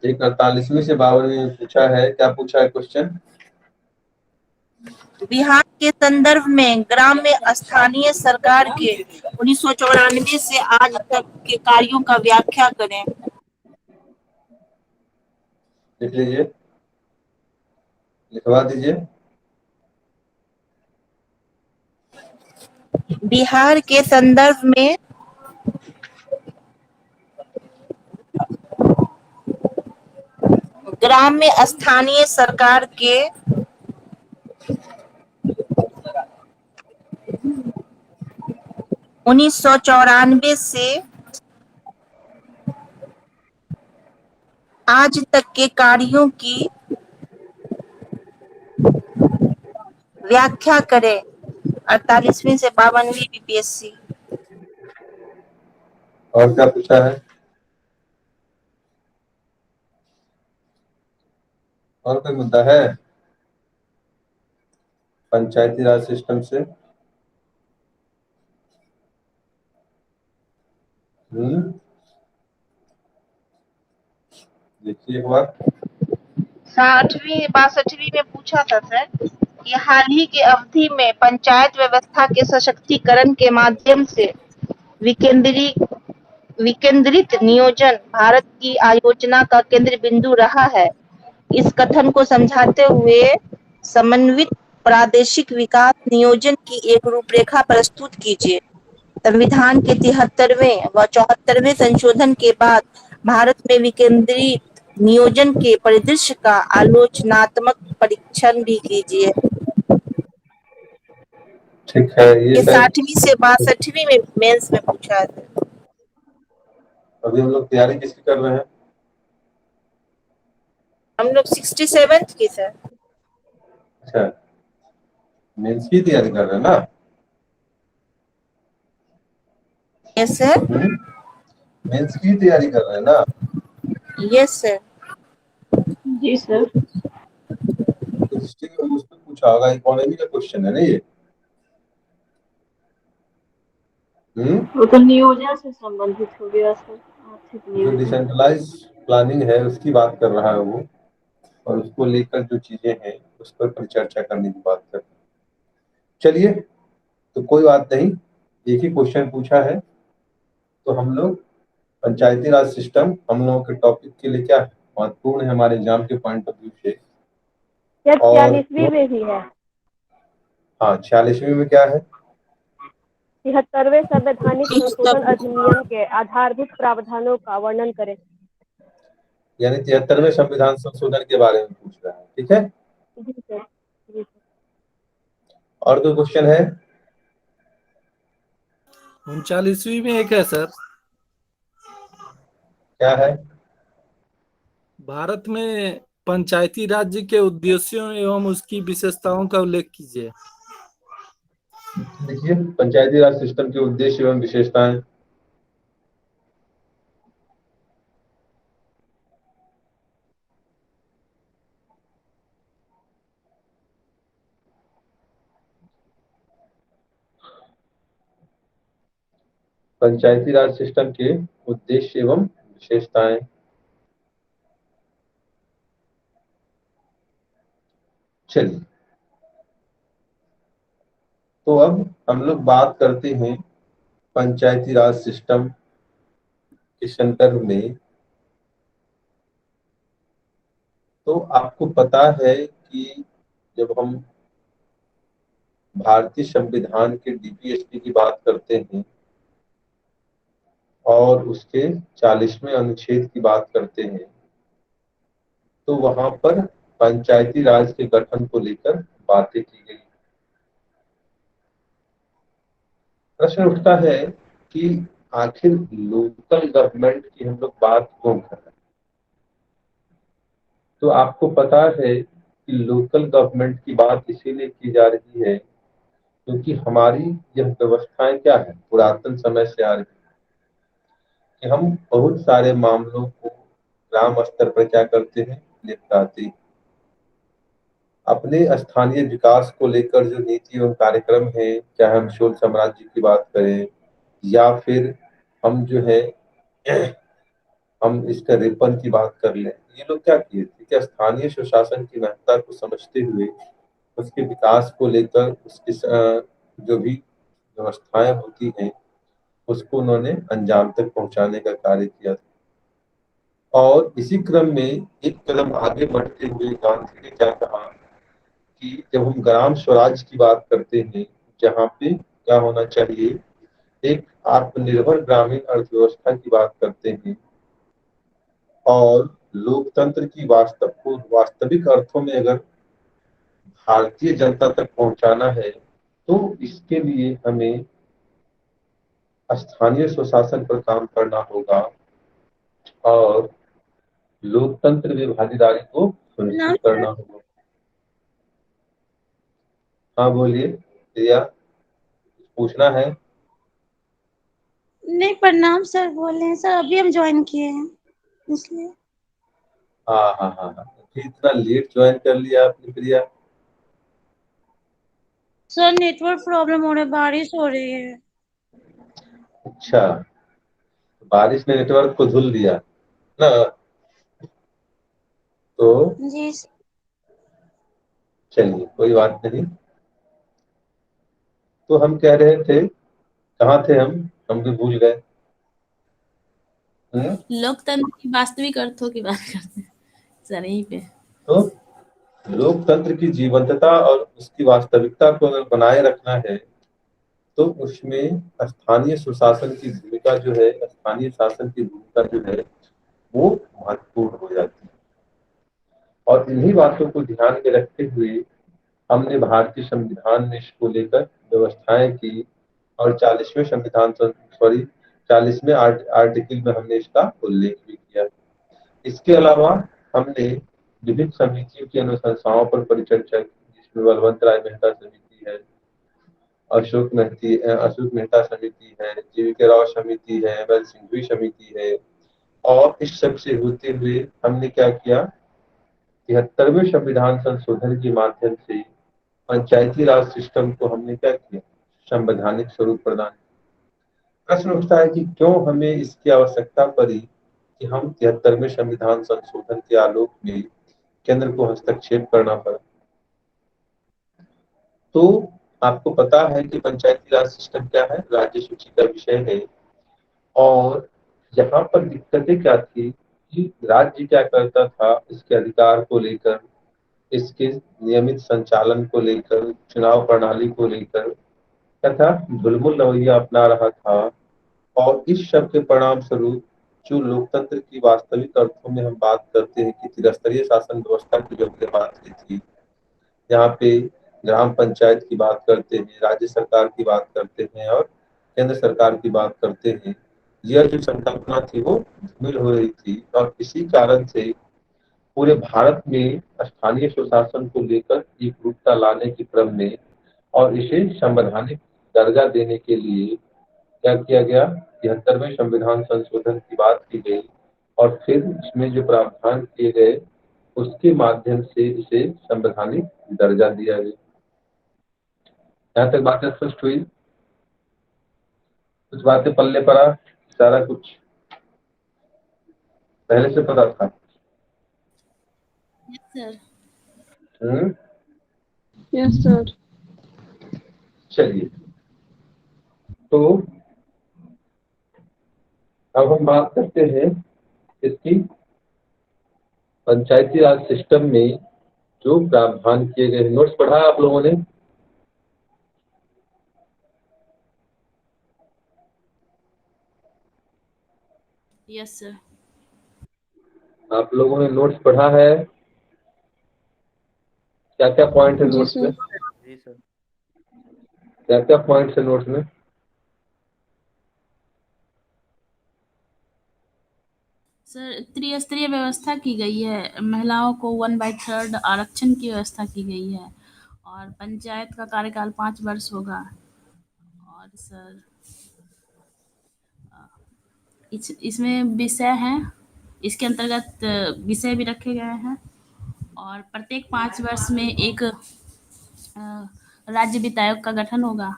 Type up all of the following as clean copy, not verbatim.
एक 48वीं से 52वीं में पूछा है, क्या पूछा है क्वेश्चन? बिहार के संदर्भ में ग्राम्य स्थानीय सरकार के 1994 से आज तक के कार्यों का व्याख्या करें। लिख लीजिए, लिखवा दीजिए। बिहार के संदर्भ में ग्राम्य स्थानीय सरकार के 1994 से आज तक के कार्यों की व्याख्या करें। 48वीं से 52वीं बीपीएससी। और क्या पूछा है? और कोई मुद्दा है पंचायती राज सिस्टम से? देखिए एक बार। 60वीं 62वीं में पूछा था सर कि हाल ही के अवधि में पंचायत व्यवस्था के सशक्तिकरण के माध्यम से विकेंद्रित नियोजन भारत की आयोजना का केंद्र बिंदु रहा है। इस कथन को समझाते हुए समन्वित प्रादेशिक विकास नियोजन की एक रूपरेखा प्रस्तुत कीजिए। संविधान के 73वें व 74वें संशोधन के बाद भारत में विकेंद्रित नियोजन के परिदृश्य का आलोचनात्मक परीक्षण भी कीजिए। ठीक है, ये ये शायद 60वीं से 62वीं में मेंस में पूछा है। अभी हम लोग तैयारी किसकी कर रहे हैं? हम लोग 67th की सर। अच्छा, मेंस की तैयारी कर रहे हैं ना? Yes sir. मेंस की तैयारी कर रहे हैं ना? Yes sir. जी सर। तो हिस्ट्री में उसमें पूछा होगा, इकोनॉमी का क्वेश्चन है ना ये। वो तो नियोजन से संबंधित हो गया सर, आर्थिक जो नियोजन। डिसेंट्रलाइज प्लानिंग है उसकी बात कर रहा है वो, और उसको लेकर जो चीजें हैं उस पर चर्चा करने की बात कर रहे हैं। चलिए, तो कोई बात नहीं, एक ही क्वेश्चन पूछा है तो हम लोग पंचायती राज सिस्टम हम लोगों के टॉपिक के लिए क्या है, महत्वपूर्ण है हमारे एग्जाम के पॉइंट ऑफ व्यू से। सर और 46वीं में भी है। हाँ, 46वीं में क्या है? 73वें संवैधानिक संशोधन अधिनियम के आधारभूत प्रावधानों का वर्णन करें। यानी 73वें संविधान संशोधन के बारे में पूछ रहा है। ठीक है, जी सर। जी सर। और कोई क्वेश्चन है? 39वीं में एक है सर, क्या है? भारत में पंचायती राज्य के उद्देश्यों एवं उसकी विशेषताओं का उल्लेख कीजिए। देखिए, पंचायती राज सिस्टम के उद्देश्य एवं विशेषताएं। पंचायती राज सिस्टम के उद्देश्य एवं विशेषताएं। चलिए, तो अब हम लोग बात करते हैं पंचायती राज सिस्टम के संदर्भ में। तो आपको पता है कि जब हम भारतीय संविधान के डीपीएसपी की बात करते हैं और उसके 40वें अनुच्छेद की बात करते हैं, तो वहां पर पंचायती राज के गठन को लेकर बातें की गई। प्रश्न उठता है कि आखिर लोकल गवर्नमेंट की हम लोग बात क्यों कर रहे हैं? तो आपको पता है कि लोकल गवर्नमेंट की बात इसीलिए की जा रही है क्योंकि हमारी यह व्यवस्थाएं क्या है, पुरातन समय से आ रही है कि हम बहुत सारे मामलों को ग्राम स्तर पर क्या करते हैं, निपटाते हैं। अपने स्थानीय विकास को लेकर जो नीति एवं कार्यक्रम है, चाहे हम चोल साम्राज्य की बात करें या फिर हम जो है हम इसका रिपन की बात कर लें, ये लोग क्या किए थे कि स्थानीय स्वशासन की महत्ता को समझते हुए उसके विकास को लेकर उसकी जो भी व्यवस्थाएं होती हैं उसको उन्होंने अंजाम तक पहुंचाने का कार्य किया था। और इसी क्रम में एक कदम आगे बढ़ते हुए गांधी ने क्या कहा कि जब हम ग्राम स्वराज की बात करते हैं, जहाँ पे क्या होना चाहिए, एक आत्मनिर्भर ग्रामीण अर्थव्यवस्था की बात करते हैं और लोकतंत्र की वास्तविक अर्थों में अगर भारतीय जनता तक पहुंचाना है तो इसके लिए हमें स्थानीय स्वशासन पर काम करना होगा और लोकतंत्र में भागीदारी को प्रणाम सुनिश्चित सर। करना होगा। हाँ बोलिए प्रिया, कुछ पूछना है? नहीं, प्रणाम सर बोल रहे हैं सर, अभी हम ज्वाइन किए हैं इसलिए। हाँ हाँ हाँ हाँ, फिर इतना लेट ज्वाइन कर लिया आपने प्रिया? सर नेटवर्क प्रॉब्लम हो रहा है, बारिश हो रही है। अच्छा, बारिश ने नेटवर्क को धुल दिया ना, तो जी सर। चलिए कोई बात नहीं। तो हम कह रहे थे, कहाँ थे हम भी भूल गए। लोकतंत्र की वास्तविक अर्थों की बात करते हैं सर यहीं पे। तो लोकतंत्र की जीवंतता और उसकी वास्तविकता को अगर बनाए रखना है तो उसमें स्थानीय सुशासन की भूमिका जो है, स्थानीय शासन की भूमिका जो है वो महत्वपूर्ण हो जाती है। और इन्हीं बातों को ध्यान में रखते हुए हमने भारतीय संविधान में इसको लेकर व्यवस्थाएं की और 40वें संविधान 40वें आर्टिकल में हमने इसका उल्लेख भी किया। इसके अलावा हमने विभिन्न समितियों की अनुशंसाओं पर परिचर्चा की, जिसमें बलवंत राय मेहता समिति है, अशोक मेहता समिति है, जीवीके राव समिति है, एम एल सिंघवी समिति है। और इस सब से होते हुए हमने क्या किया, 73वें संविधान संशोधन के माध्यम से पंचायती राज सिस्टम को हमने क्या किया, संवैधानिक स्वरूप प्रदान। प्रश्न उठता है कि क्यों हमें इसकी आवश्यकता पड़ी कि हम 73वें संविधान संशोधन के आलोक में केंद्र को हस्तक्षेप करना पड़ा। तो आपको पता है कि पंचायती राज सिस्टम क्या है, राज्य सूची का विषय है। और यहाँ पर दिक्कतें क्या थी कि राज्य क्या करता था इसके अधिकार को लेकर, इसके नियमित संचालन को लेकर, चुनाव प्रणाली को लेकर क्या था, ढुलमुल रवैया अपना रहा था। और इस सब के परिणाम स्वरूप जो लोकतंत्र की वास्तविक अर्थों में हम बात करते हैं कि त्रिस्तरीय शासन व्यवस्था की जो हमने बात की थी, यहाँ पे ग्राम पंचायत की बात करते हैं, राज्य सरकार की बात करते हैं और केंद्र सरकार की बात करते हैं, यह जो संकल्पना थी वो धूमिल हो रही थी। और इसी कारण से पूरे भारत में स्थानीय स्वशासन को लेकर एकरूपता लाने के क्रम में और इसे संवैधानिक दर्जा देने के लिए क्या किया गया, 73वें संविधान संशोधन की बात की गई और फिर इसमें जो प्रावधान किए गए उसके माध्यम से इसे संवैधानिक दर्जा दिया गया। यहाँ तक बातें स्पष्ट हुई? कुछ बातें पल्ले पड़ा, सारा कुछ पहले से पता था? Sir yes sir. चलिए, तो अब हम बात करते हैं इसकी पंचायती राज सिस्टम में जो प्रावधान किए गए। नोट्स पढ़ा आप लोगों ने? Yes sir. आप लोगों ने नोट्स पढ़ा है? क्या क्या पॉइंट है जी नोट्स में? सर। जी सर। क्या क्या पॉइंट्स है नोट्स में? सर त्रिस्तरीय व्यवस्था की गई है, महिलाओं को 1/3 आरक्षण की व्यवस्था की गई है और पंचायत का कार्यकाल 5 वर्ष होगा। और सर इसमें विषय हैं, इसके अंतर्गत विषय भी रखे गए हैं और प्रत्येक 5 वर्ष में एक राज्य वित्त आयोग का गठन होगा।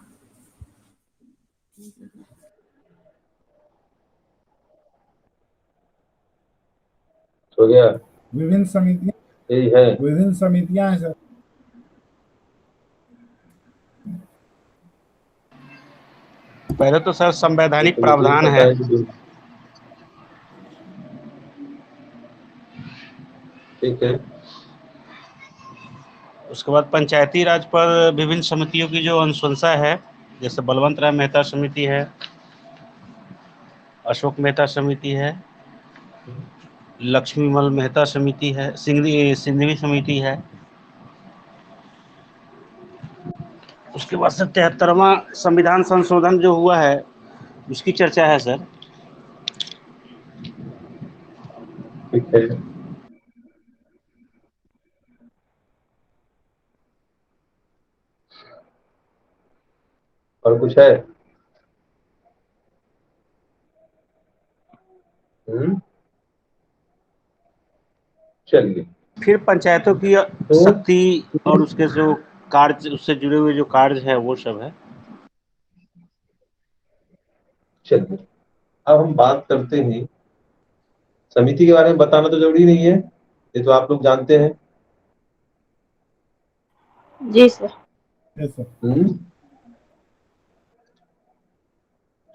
हो गया? विभिन्न समितियां यही है। हैं सर। पहले तो सर संवैधानिक तो मुझे प्रावधान पता है, है कि ठीक है। उसके बाद पंचायती राज पर विभिन्न समितियों की जो अनुशंसा है, जैसे बलवंत राय मेहता समिति है, अशोक मेहता समिति है, लक्ष्मीमल मेहता समिति है, सिंघवी समिति है। उसके बाद से 73वां संविधान संशोधन जो हुआ है उसकी चर्चा है सर। ठीक है। और कुछ है? चलिए। फिर पंचायतों की तो शक्ति और उसके जो कार्य, उससे जुड़े हुए जो कार्य है वो सब है। चलिए, अब हम बात करते हैं, समिति के बारे में बताना तो जरूरी नहीं है, ये तो आप लोग जानते हैं। जी सर। Yes sir.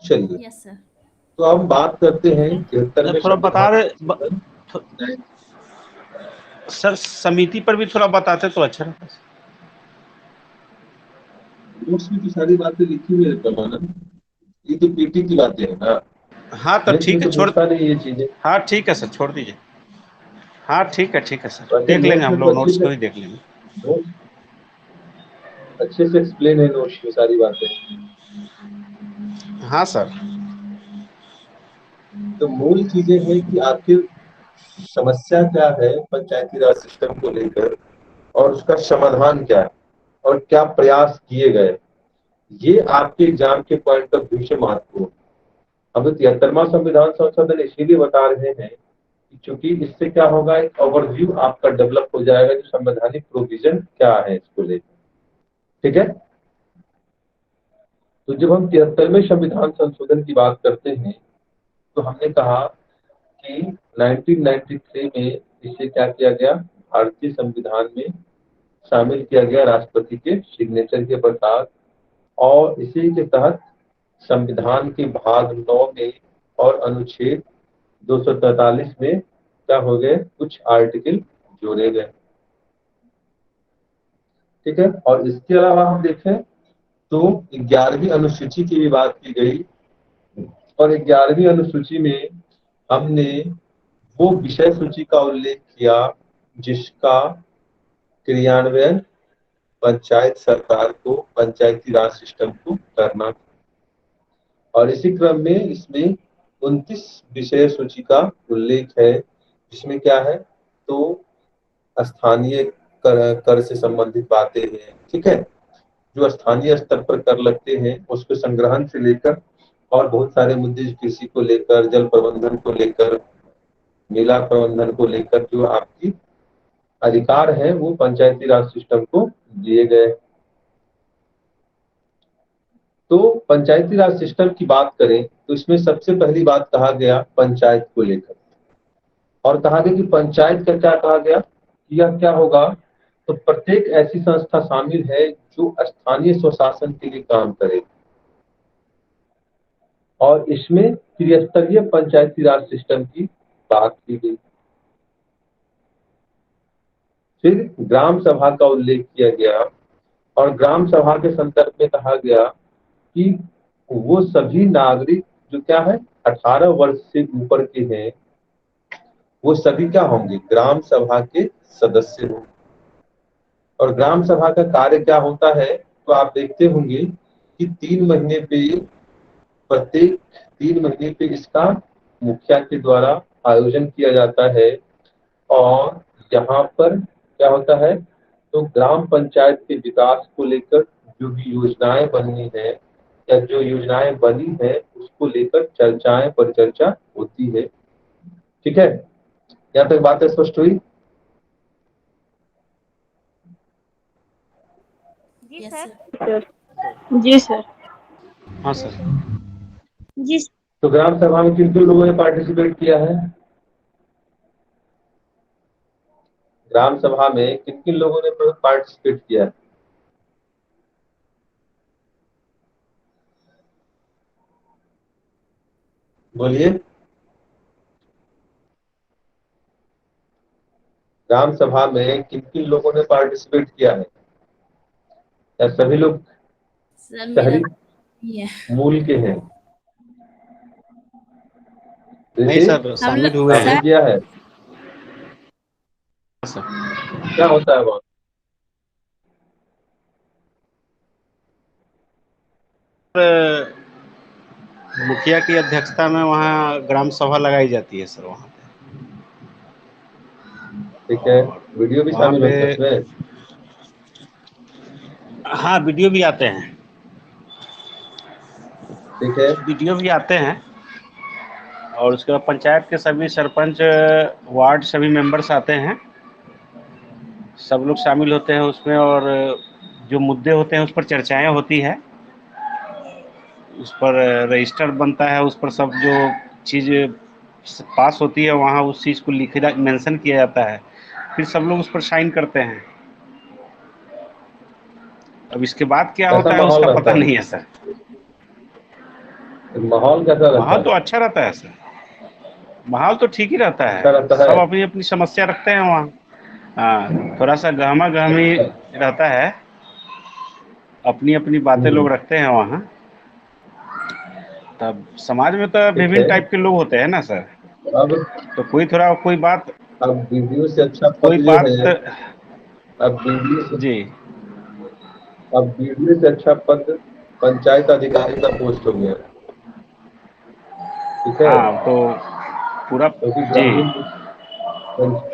चलिए, यस सर। तो अब बात करते हैं 73वें थोड़ा बता संविधान दे सर, समिति पर भी थोड़ा बताते तो अच्छा रहता। नोट्स में तो सारी बातें लिखी हुई है प्रमाणन, ये तो पीटी की बातें है ना। हाँ तो नेट में ठीक है, तो छोड़। घुसता नहीं ये चीजें। हाँ ठीक है सर, छोड़ दीजिए। हाँ ठीक है सर, वैसे देख लेंगे नोट्स हम में तो लोग, अच्छे नोट्स से को ही देख लेंगे। नोट्स अच्छे से एक्सप्लेन है नोट्स में सारी बातें। हाँ सर। तो मूल चीजें हैं कि आखिर समस्या क्या है पंचायती राज सिस्टम को लेकर, और उसका समाधान क्या है, और क्या प्रयास किए गए, ये आपके एग्जाम के पॉइंट ऑफ व्यू से महत्वपूर्ण। अब 73वां संविधान संशोधन इसीलिए बता रहे हैं कि चूंकि इससे क्या होगा, एक ओवरव्यू आपका डेवलप हो जाएगा, जो संवैधानिक प्रोविजन क्या है इसको लेकर। ठीक है। तो जब हम 73वें संविधान संशोधन की बात करते हैं, तो हमने कहा कि 1993 में इसे क्या किया गया, भारतीय संविधान में शामिल किया गया राष्ट्रपति के सिग्नेचर के पश्चात, और इसी के तहत संविधान के भाग 9 में और अनुच्छेद 243 में क्या हो गए, कुछ आर्टिकल जोड़े गए। ठीक है। और इसके अलावा हम देखें तो 11वीं अनुसूची की भी बात की गई, और 11वीं अनुसूची में हमने वो विषय सूची का उल्लेख किया जिसका क्रियान्वयन पंचायत सरकार को, पंचायती राज सिस्टम को करना। और इसी क्रम में इसमें 29 विषय सूची का उल्लेख है, जिसमें क्या है, तो स्थानीय कर से संबंधित बातें हैं। ठीक है। जो स्थानीय स्तर पर कर लगते हैं उसके संग्रहण से लेकर, और बहुत सारे मुद्दे कृषि को लेकर, जल प्रबंधन को लेकर, मेला प्रबंधन को लेकर जो आपकी अधिकार है वो पंचायती राज सिस्टम को दिए गए। तो पंचायती राज सिस्टम की बात करें तो इसमें सबसे पहली बात कहा गया पंचायत को लेकर, और कहा गया कि पंचायत का क्या कहा गया, यह क्या होगा, तो प्रत्येक ऐसी संस्था शामिल है जो स्थानीय स्वशासन के लिए काम करे, और इसमें त्रिस्तरीय पंचायती राज सिस्टम की बात की गई। फिर ग्राम सभा का उल्लेख किया गया, और ग्राम सभा के संदर्भ में कहा गया कि वो सभी नागरिक जो क्या है 18 वर्ष से ऊपर के हैं, वो सभी क्या होंगे, ग्राम सभा के सदस्य होंगे। और ग्राम सभा का कार्य क्या होता है, तो आप देखते होंगे कि 3 महीने पे, प्रत्येक 3 महीने पे इसका मुखिया के द्वारा आयोजन किया जाता है। और यहाँ पर क्या होता है, तो ग्राम पंचायत के विकास को लेकर जो भी योजनाएं बननी है, या जो योजनाएं बनी है उसको लेकर चर्चाएं परिचर्चा होती है। ठीक है। यहाँ तक बातें स्पष्ट हुई? जी यस सर। सर। जी सर। हाँ सर। जी तो ग्राम सभा में किन किन लोगों ने पार्टिसिपेट किया है? ग्राम सभा में किन किन लोगों ने पार्टिसिपेट किया है? बोलिए। ग्राम सभा में किन किन लोगों ने पार्टिसिपेट किया है? या सभी लोग सर मेरा शहरी नहीं है। मूल के हैं? नहीं ऋषि, सर, हम शामिल लोग हुए आपने हैं किया है? सर। क्या होता है वहाँ? मुखिया की अध्यक्षता में वहाँ ग्राम सभा लगाई जाती है सर वहाँ पे। ठीक है, और वीडियो भी वहाँ शामिल पे होते हैं उसमें? हाँ वीडियो भी आते हैं, ठीक है। वीडियो भी आते हैं। और उसके बाद पंचायत के सभी सरपंच, वार्ड सभी मेंबर्स आते हैं, सब लोग शामिल होते हैं उसमें। और जो मुद्दे होते हैं उस पर चर्चाएं होती है, उस पर रजिस्टर बनता है, उस पर सब जो चीज़ पास होती है वहाँ उस चीज़ को लिखा मेंशन किया जाता है, फिर सब लोग उस पर साइन करते हैं। अब इसके बाद क्या कैसा होता है माहौल उसका पता रहता है? नहीं है सर। माहौल कैसा रहता माहौल है? तो अच्छा रहता है सर, माहौल तो ठीक ही रहता है, अच्छा रहता है। सब अपनी अपनी समस्या रखते हैं वहाँ। हाँ, थोड़ा सा गहमा गहमी अच्छा। रहता है, अपनी अपनी बातें लोग रखते हैं वहाँ। तब समाज में तो ठीक विभिन्न है। टाइप के लोग होते हैं ना सर, अब तो कोई थोड़ा कोई बात अब वीडियो से अच्छा कोई पद जो बात है, अब वीडियो से जी। अब वीडियो से अच्छा पद पंचायत अधिकारी का पोस्ट हो गया। ठीक है, हाँ तो पूरा क्योंकि जी ग्रामीण पंच-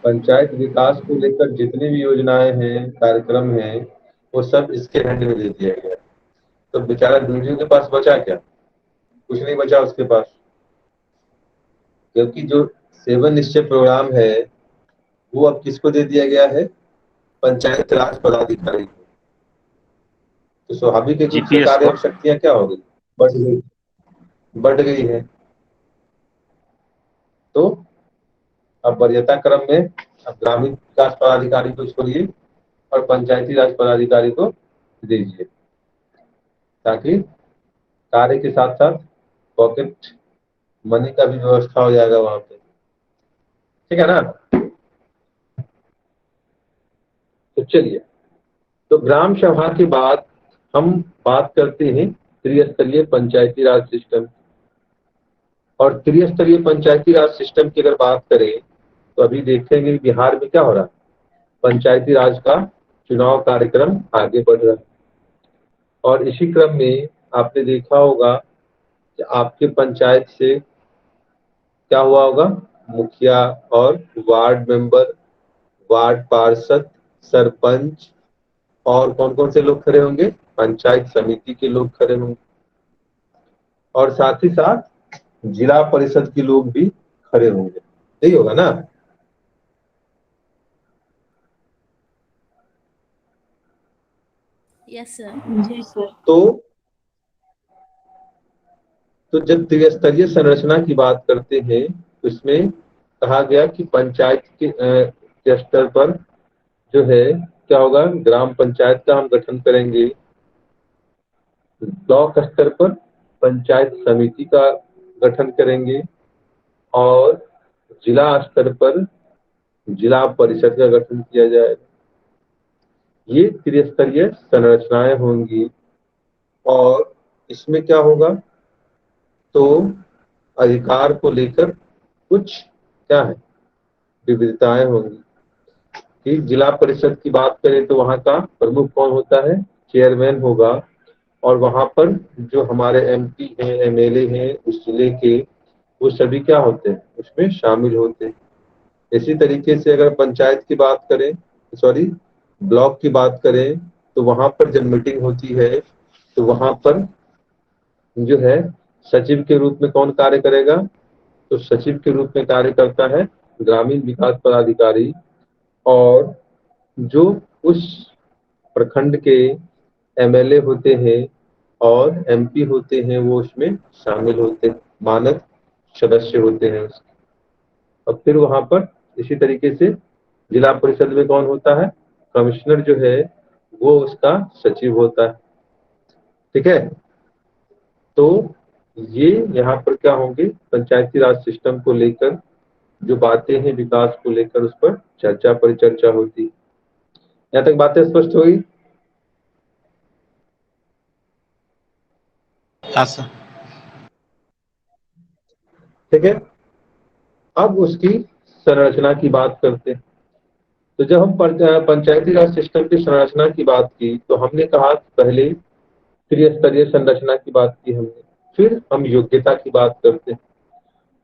पंचायत विकास को लेकर जितनी भी योजनाएं हैं, कार्यक्रम हैं, वो सब इसके हैंड में दे दिया गया। तो बेचारा वीडियो के पास बचा क्या? कुछ नहीं बचा उसके पास, क्योंकि जो 7 निश्चय प्रोग्राम है वो अब किसको दे दिया गया है? पंचायत राज पदाधिकारी को। तो स्वाभाविक रूप से जीपीएस कार्य को। और शक्तियां क्या हो गई? बढ़ गई, बढ़ गई है। तो अब वरीयता क्रम में अब ग्रामीण विकास पदाधिकारी को छोड़िए और पंचायती राज पदाधिकारी को दीजिए, ताकि कार्य के साथ साथ पॉकेट मनी का भी व्यवस्था हो जाएगा वहां पे। ठीक है ना? तो चलिए, तो ग्राम सभा के बाद हम बात करते हैं त्रिस्तरीय पंचायती राज सिस्टम। और त्रिस्तरीय पंचायती राज सिस्टम की अगर बात करें तो अभी देखेंगे बिहार में क्या हो रहा है। पंचायती राज का चुनाव कार्यक्रम आगे बढ़ रहा है, और इसी क्रम में आपने देखा होगा कि आपके पंचायत से क्या हुआ होगा? मुखिया और वार्ड मेंबर, वार्ड पार्षद, सरपंच और कौन कौन से लोग खड़े होंगे? पंचायत समिति के लोग खड़े होंगे, और साथ ही साथ जिला परिषद के लोग भी खड़े होंगे। यही होगा ना? Yes sir. तो जब त्रिस्तरीय संरचना की बात करते हैं तो इसमें कहा गया कि पंचायत के स्तर पर जो है क्या होगा? ग्राम पंचायत का हम गठन करेंगे। ब्लॉक स्तर पर पंचायत समिति का गठन करेंगे, और जिला स्तर पर जिला परिषद का गठन किया जाएगा। ये त्रिस्तरीय संरचनाएं होंगी। और इसमें क्या होगा? तो अधिकार को लेकर कुछ क्या है? विविधताएं होंगी। कि जिला परिषद की बात करें तो वहां का प्रमुख कौन होता है? चेयरमैन होगा। और वहां पर जो हमारे एमपी हैं, एमएलए हैं उस जिले के, वो सभी क्या होते हैं? उसमें शामिल होते हैं। इसी तरीके से अगर पंचायत की बात करें, सॉरी ब्लॉक की बात करें, तो वहां पर जब मीटिंग होती है तो वहां पर जो है सचिव के रूप में कौन कार्य करेगा? तो सचिव के रूप में कार्य करता है ग्रामीण विकास पदाधिकारी। और जो उस प्रखंड के एमएलए होते हैं और एमपी होते हैं वो उसमें शामिल होते हैं, मानद सदस्य होते हैं उसके। और फिर वहां पर इसी तरीके से जिला परिषद में कौन होता है? कमिश्नर जो है वो उसका सचिव होता है। ठीक है, तो ये यहाँ पर क्या होंगे, पंचायती राज सिस्टम को लेकर जो बातें हैं विकास को लेकर उस पर चर्चा परिचर्चा होती। यहाँ तक बातें स्पष्ट हुई? हाँ सर। ठीक है, अब उसकी संरचना की बात करते हैं। तो जब हम पंचायती राज सिस्टम की संरचना की बात की तो हमने कहा पहले त्रिस्तरीय संरचना की बात की हमने, फिर हम योग्यता की बात करते हैं।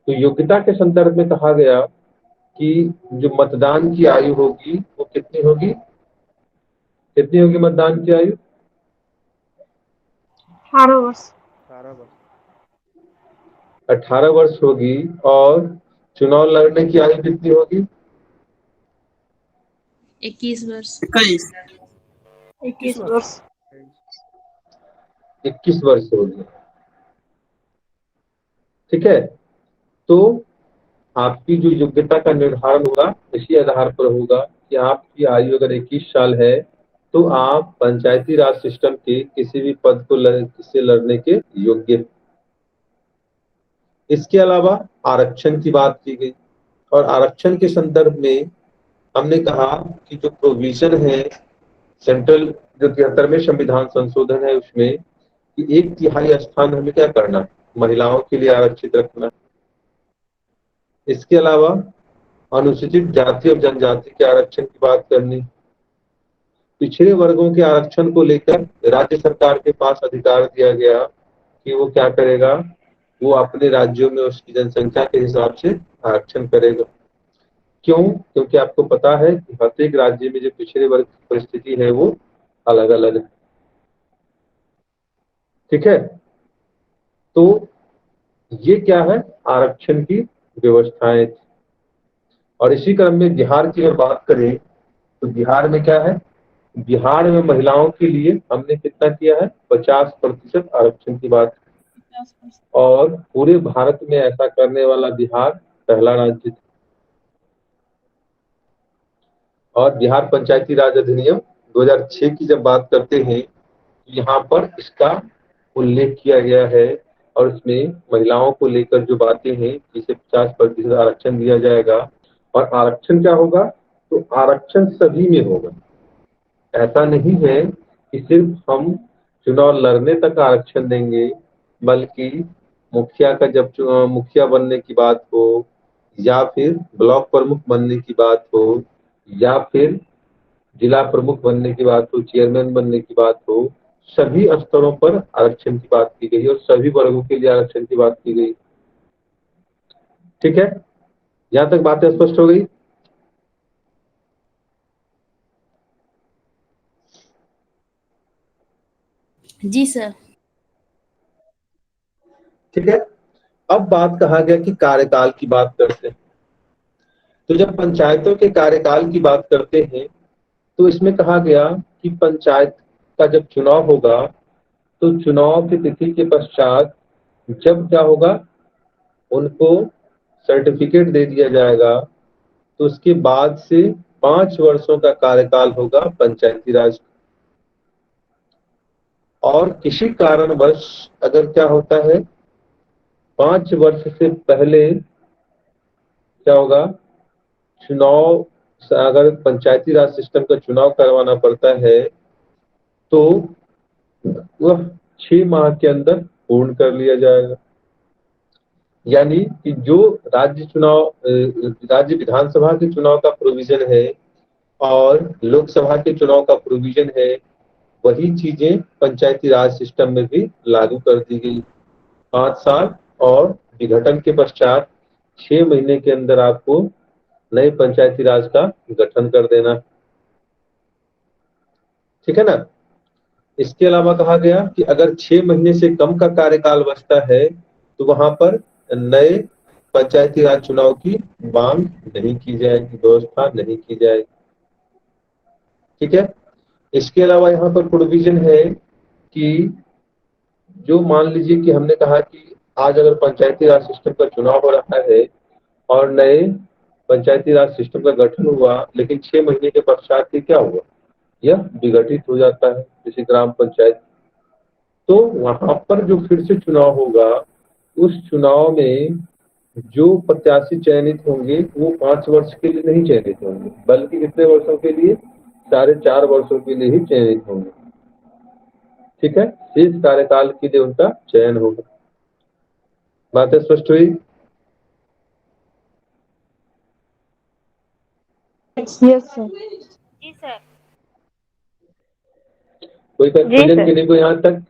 तो योग्यता के संदर्भ में कहा गया कि जो मतदान की आयु होगी वो कितनी होगी? कितनी होगी मतदान की आयु? 18 वर्ष। 18 वर्ष होगी। और चुनाव लड़ने की आयु कितनी होगी? 21 वर्ष। 21 वर्ष। 21 वर्ष होगी। ठीक है, तो आपकी जो योग्यता का निर्धारण होगा इसी आधार पर होगा कि आपकी आयु अगर 21 साल है तो आप पंचायती राज सिस्टम के किसी भी पद को से लड़ने के योग्य हैं। इसके अलावा आरक्षण की बात की गई और आरक्षण के संदर्भ में हमने कहा कि जो प्रोविजन है सेंट्रल जो 73वें संविधान संशोधन है उसमें कि 1/3 स्थान हमें क्या करना, महिलाओं के लिए आरक्षित रखना। इसके अलावा अनुसूचित जाति और जनजाति के आरक्षण की बात करनी। पिछड़े वर्गों के आरक्षण को लेकर राज्य सरकार के पास अधिकार दिया गया कि वो क्या करेगा, वो अपने राज्यों में उसकी जनसंख्या के हिसाब से आरक्षण करेगा। क्यों? क्योंकि आपको पता है कि प्रत्येक राज्य में जो पिछड़े वर्ग की परिस्थिति है वो अलग अलग है। ठीक है, तो ये क्या है, आरक्षण की व्यवस्थाएं थी। और इसी क्रम में बिहार की अगर बात करें तो बिहार में क्या है, बिहार में महिलाओं के लिए हमने कितना किया है, 50% आरक्षण की बात। और पूरे भारत में ऐसा करने वाला बिहार पहला राज्य था। और बिहार पंचायती राज अधिनियम 2006 की जब बात करते हैं तो यहाँ पर इसका उल्लेख किया गया है और इसमें महिलाओं को लेकर जो बातें हैं जिसे 50% आरक्षण दिया जाएगा। और आरक्षण क्या होगा, तो आरक्षण सभी में होगा। ऐसा नहीं है कि सिर्फ हम चुनाव लड़ने तक आरक्षण देंगे, बल्कि मुखिया का जब मुखिया बनने की बात हो या फिर ब्लॉक प्रमुख बनने की बात हो या फिर जिला प्रमुख बनने की बात हो, चेयरमैन बनने की बात हो, सभी स्तरों पर आरक्षण की बात की गई और सभी वर्गों के लिए आरक्षण की बात की गई। ठीक है, यहां तक बातें स्पष्ट हो गई? जी सर। ठीक है, अब बात कहा गया कि कार्यकाल की बात करते हैं। तो जब पंचायतों के कार्यकाल की बात करते हैं तो इसमें कहा गया कि पंचायत का जब चुनाव होगा तो चुनाव की तिथि के पश्चात जब क्या होगा, उनको सर्टिफिकेट दे दिया जाएगा तो उसके बाद से 5 वर्षों का कार्यकाल होगा पंचायती राज। और किसी कारणवश अगर क्या होता है, 5 वर्ष से पहले क्या होगा, चुनाव अगर पंचायती राज सिस्टम का चुनाव करवाना पड़ता है तो वह 6 माह के अंदर पूर्ण कर लिया जाएगा। यानी कि जो राज्य विधानसभा के चुनाव का प्रोविजन है और लोकसभा के चुनाव का प्रोविजन है, वही चीजें पंचायती राज सिस्टम में भी लागू कर दी गई। 5 साल और विघटन के पश्चात 6 महीने के अंदर आपको नए पंचायती राज का गठन कर देना। ठीक है ना। इसके अलावा कहा गया कि अगर 6 महीने से कम का कार्यकाल बचता है तो वहां पर नए पंचायती राज चुनाव की मांग नहीं की जाएगी, व्यवस्था नहीं की जाएगी। ठीक है, इसके अलावा यहाँ पर प्रोविजन है कि जो मान लीजिए कि हमने कहा कि आज अगर पंचायती राज सिस्टम का चुनाव हो रहा है और नए पंचायती राज सिस्टम का गठन हुआ, लेकिन 6 महीने के पश्चात ही क्या हुआ, यह विघटित हो जाता है, जैसे ग्राम पंचायत। तो वहां पर जो फिर से चुनाव होगा, उस चुनाव में जो प्रत्याशी चयनित होंगे वो 5 वर्ष के लिए नहीं चयनित होंगे, बल्कि कितने वर्षों के लिए, 4.5 वर्षों के लिए ही चयनित होंगे। ठीक है, शेष कार्यकाल के लिए उनका चयन होगा। बातें स्पष्ट हुई? Yes sir. जी सर। कोई कंफ्यूजन के लिए कोई यहाँ तक?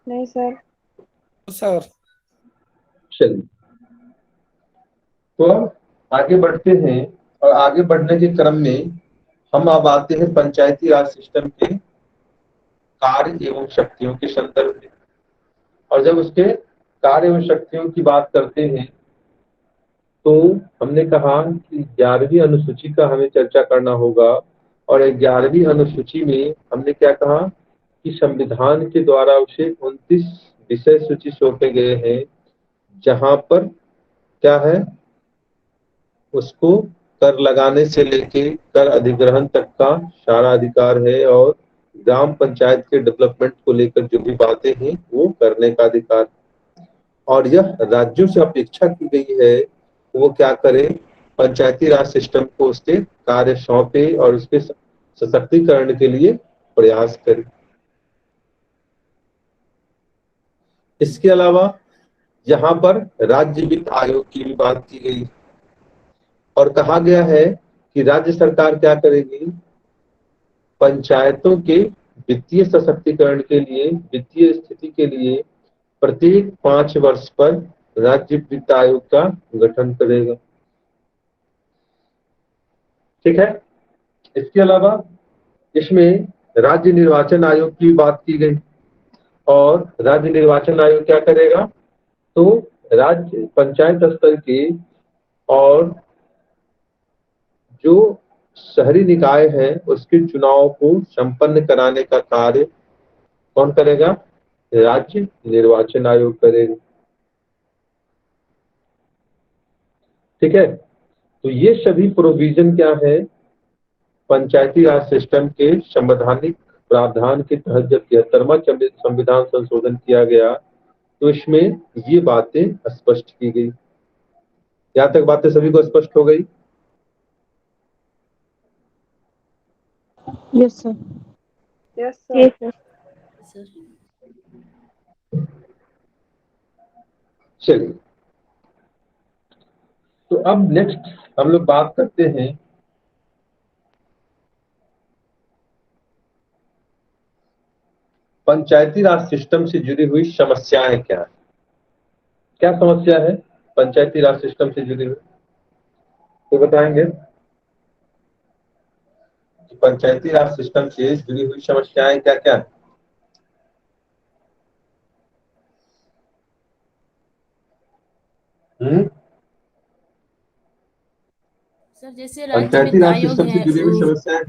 नहीं सर। सर चलिए, तो अब आगे बढ़ते हैं, और आगे बढ़ने के क्रम में हम अब आते हैं पंचायती राज सिस्टम के कार्य एवं शक्तियों के संदर्भ में। और जब उसके कार्य एवं शक्तियों की बात करते हैं, तो हमने कहा कि 11वीं अनुसूची का हमें चर्चा करना होगा। और 11वीं अनुसूची में हमने क्या कहा कि संविधान के द्वारा उसे 29 विषय सूची सौंपे गए हैं, जहां पर क्या है, उसको कर लगाने से लेके कर अधिग्रहण तक का सारा अधिकार है, और ग्राम पंचायत के डेवलपमेंट को लेकर जो भी बातें हैं वो करने का अधिकार। और यह राज्यों से अपेक्षा की गई है वो क्या करे, पंचायती राज सिस्टम को उसके कार्य सौंपे और उसके सशक्तिकरण के लिए प्रयास करे। इसके अलावा यहाँ पर राज्य वित्त आयोग की भी बात की गई, और कहा गया है कि राज्य सरकार क्या करेगी, पंचायतों के वित्तीय सशक्तिकरण के लिए, वित्तीय स्थिति के लिए प्रत्येक 5 वर्ष पर राज्य वित्त आयोग का गठन करेगा। ठीक है, इसके अलावा इसमें राज्य निर्वाचन आयोग की बात की गई, और राज्य निर्वाचन आयोग क्या करेगा, तो राज्य पंचायत स्तर के और जो शहरी निकाय है उसके चुनाव को संपन्न कराने का कार्य कौन करेगा, राज्य निर्वाचन आयोग करेगा। ठीक है, तो ये सभी प्रोविजन क्या है, पंचायती राज सिस्टम के संवैधानिक प्रावधान के तहत जब 73वां संविधान संशोधन किया गया, तो इसमें ये बातें स्पष्ट की गई। यहाँ तक बातें सभी को स्पष्ट हो गई? Yes sir. Yes sir. Sir चलिए, तो अब नेक्स्ट हम लोग बात करते हैं पंचायती राज सिस्टम से जुड़ी हुई समस्याएं क्या है। क्या समस्या है पंचायती राज सिस्टम से जुड़ी हुई, तो बताएंगे कि पंचायती राज सिस्टम से जुड़ी हुई समस्याएं क्या क्या है। सर जैसे राज्य पंचायती वित्त राज आयोग सिस्टम से है जुड़ी हुई समस्याएं,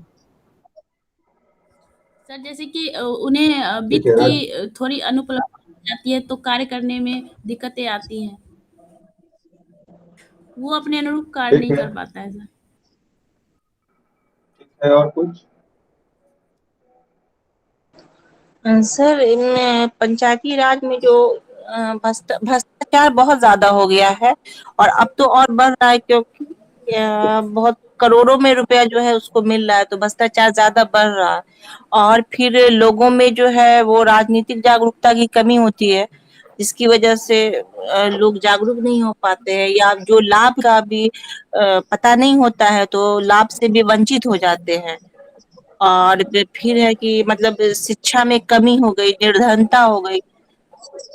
सर जैसे कि उन्हें ठीक वित्त है, की थोड़ी अनुपलब्धि हो जाती है तो कार्य करने में दिक्कतें आती हैं, वो अपने अनुरूप कार्य ठीक नहीं है, कर पाता है सर। ठीक है, और कुछ? सर इन पंचायती राज में जो भ्रष्टाचार बहुत ज्यादा हो गया है, और अब तो और बढ़ रहा है, क्योंकि बहुत करोड़ों में रुपया जो है उसको मिल रहा है, तो भ्रष्टाचार ज्यादा बढ़ रहा है। और फिर लोगों में जो है वो राजनीतिक जागरूकता की कमी होती है, जिसकी वजह से लोग जागरूक नहीं हो पाते हैं, या जो लाभ का भी पता नहीं होता है तो लाभ से भी वंचित हो जाते हैं। और फिर है कि मतलब शिक्षा में कमी हो गई, निर्धनता हो गई,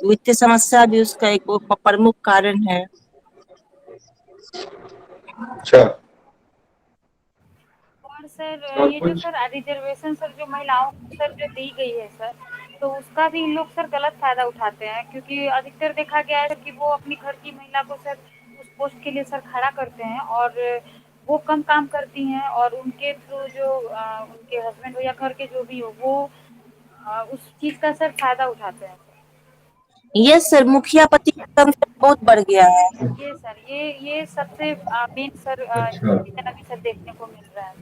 वित्तीय समस्या भी उसका एक वो प्रमुख कारण है। अच्छा, और सर और ये जो कुछ? सर रिजर्वेशन सर जो महिलाओं को सर जो दी गई है सर, तो उसका भी इन लोग सर गलत फायदा उठाते हैं, क्योंकि अधिकतर देखा गया है कि वो अपनी घर की महिला को सर उस पोस्ट के लिए सर खड़ा करते हैं, और वो कम काम करती हैं, और उनके थ्रू जो उनके हस्बैंड हो या घर के जो भी हो वो उस चीज का सर फायदा उठाते हैं। यस सर, मुखिया पति का कम बहुत बढ़ गया है। ये सर ये सबसे मेन सर अच्छा, रीजन अभी सर देखने को मिल रहा है।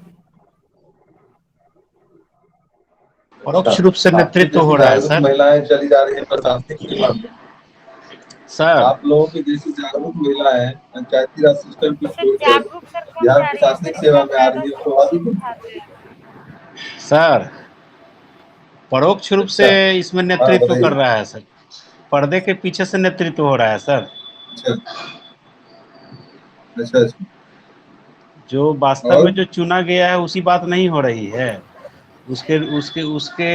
परोक्ष रूप से आपकी नेतृत्व जैसी हो रहा है जागरूक सर। महिलाएं चली जा रही है प्रशासनिक सेवा में। सर आप लोगों की जैसी जागरूक महिलाएं पंचायती राज सिस्टम को सर छोड़कर जागरूक सर कम बिहार जा रही है प्रशासनिक सर, सेवा इसका में आ फायदा रही है सर तो वो अभी लोग उठाते हैं। सर परोक्ष रूप से अच्छा, इसमें हाँ नेतृत्व कर बताइए। रहा है सर। पर्दे के पीछे से नेतृत्व हो रहा है सर। अच्छा अच्छा अच्छा। जो वास्तव में और जो चुना गया है उसी बात नहीं हो रही है। उसके उसके उसके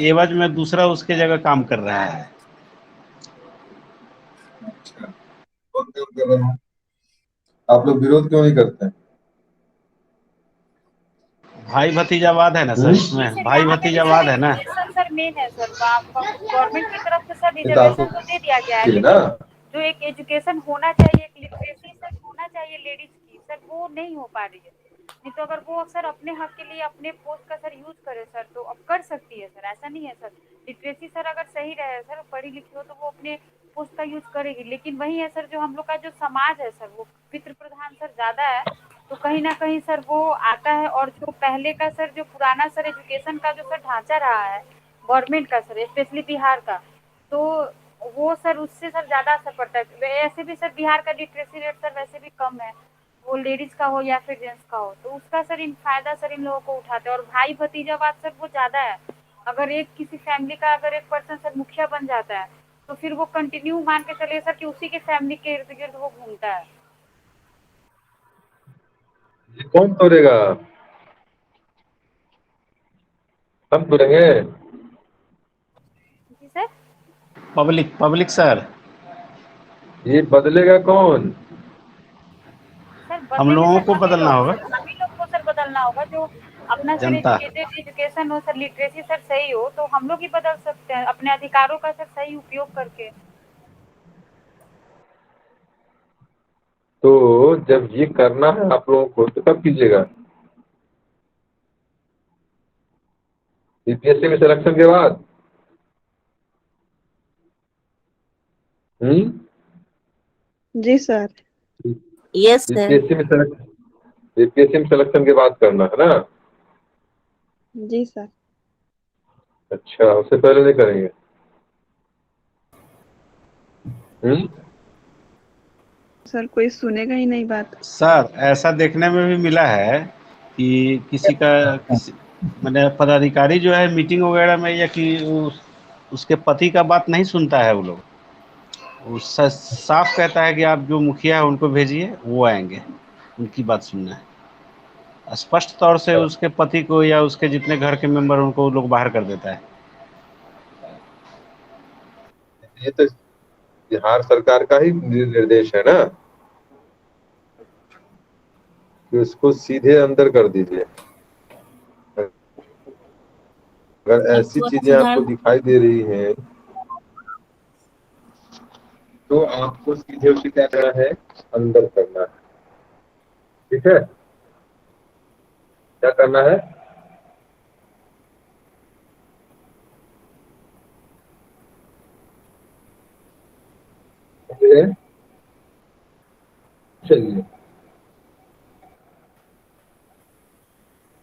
एवज में दूसरा उसके जगह काम कर रहा है। अच्छा, कौन काम कर रहे हैं? आप लोग विरोध क्यों नहीं करते हैं? भाई भतीजावाद है ना सर, जी इसमें सर, भाई यहाँ पे भी सर भतीजावाद है ना। एजुकेशन सर मेन है सर। गवर्नमेंट की तरफ से सर ये तो आपको रिजर्वेशन तो दे दिया गया है, है ना। लेकिन जो एक एजुकेशन होना चाहिए, एक लिटरेसी सर होना चाहिए लेडीज की सर, वो नहीं हो पा रही है। नहीं तो अगर वो सर अपने हक के लिए अपने पोस्ट का सर यूज करे सर, तो अब कर सकती है सर, ऐसा नहीं है सर। लिटरेसी सर अगर सही रहे सर, पढ़ी लिखी हो, तो वो अपने पोस्ट का यूज करेगी। लेकिन वही है सर, जो हम लोग का जो समाज है सर, वो पितृ प्रधान सर ज्यादा है, तो कहीं ना कहीं सर वो आता है। और जो पहले का सर, जो पुराना सर एजुकेशन का जो सर ढांचा रहा है गवर्नमेंट का सर, स्पेशली बिहार का, तो वो सर उससे सर ज्यादा असर पड़ता है। ऐसे भी सर बिहार का लिटरेसी रेट सर वैसे भी कम है, वो लेडीज का हो या फिर जेंट्स का हो, तो उसका सर इन फायदा सर इन लोगों को उठाते हैं। और भाई भतीजावाद सर वो ज्यादा है। अगर एक किसी फैमिली का अगर एक पर्सन सर मुखिया बन जाता है, तो फिर वो कंटिन्यू मान के चलिए सर कि उसी के फैमिली के इर्द गिर्द वो घूमता है। ये कौन तोड़ेगा? हम तोड़ेंगे? जी सर। Public public sir. ये बदलेगा कौन? सर हम बदलेंगे लोगों सर को सभी बदलना लोग होगा, सर, सभी लोग को सर बदलना होगा। जो अपना सर जनता। एजुकेटेड एजुकेशन हो सर, लिटरेसी सर सही हो, तो हम लोग ही बदल सकते हैं अपने अधिकारों का सर सही उपयोग करके। तो जब ये करना है आप लोगों को तो कब कीजिएगा? यूपीएससी में सिलेक्शन के बाद? हम्म। जी सर। Yes sir. यूपीएससी में सिलेक्शन के बाद करना है ना? जी सर। अच्छा, उससे पहले नहीं करेंगे? हम्म। सर कोई सुनेगा ही नहीं बात। सर ऐसा देखने में भी मिला है कि किसी मैंने पदाधिकारी जो है मीटिंग वगैरह में, या कि उसके पति का बात नहीं सुनता है। वो लोग वो साफ कहता है कि आप जो मुखिया है उनको भेजिए, वो आएंगे, उनकी बात सुनना है। स्पष्ट तौर से उसके पति को या उसके जितने घर के मेंबर उनको वो लोग बाहर कर देता है। ये तो बिहार सरकार का ही निर्देश है ना कि उसको सीधे अंदर कर दीजिए। अगर सर ऐसी थोड़ा चीजें आपको सुधार। दिखाई दे रही हैं तो आपको सीधे उसे क्या करना है? अंदर करना है। ठीक है? क्या करना है? चलिए,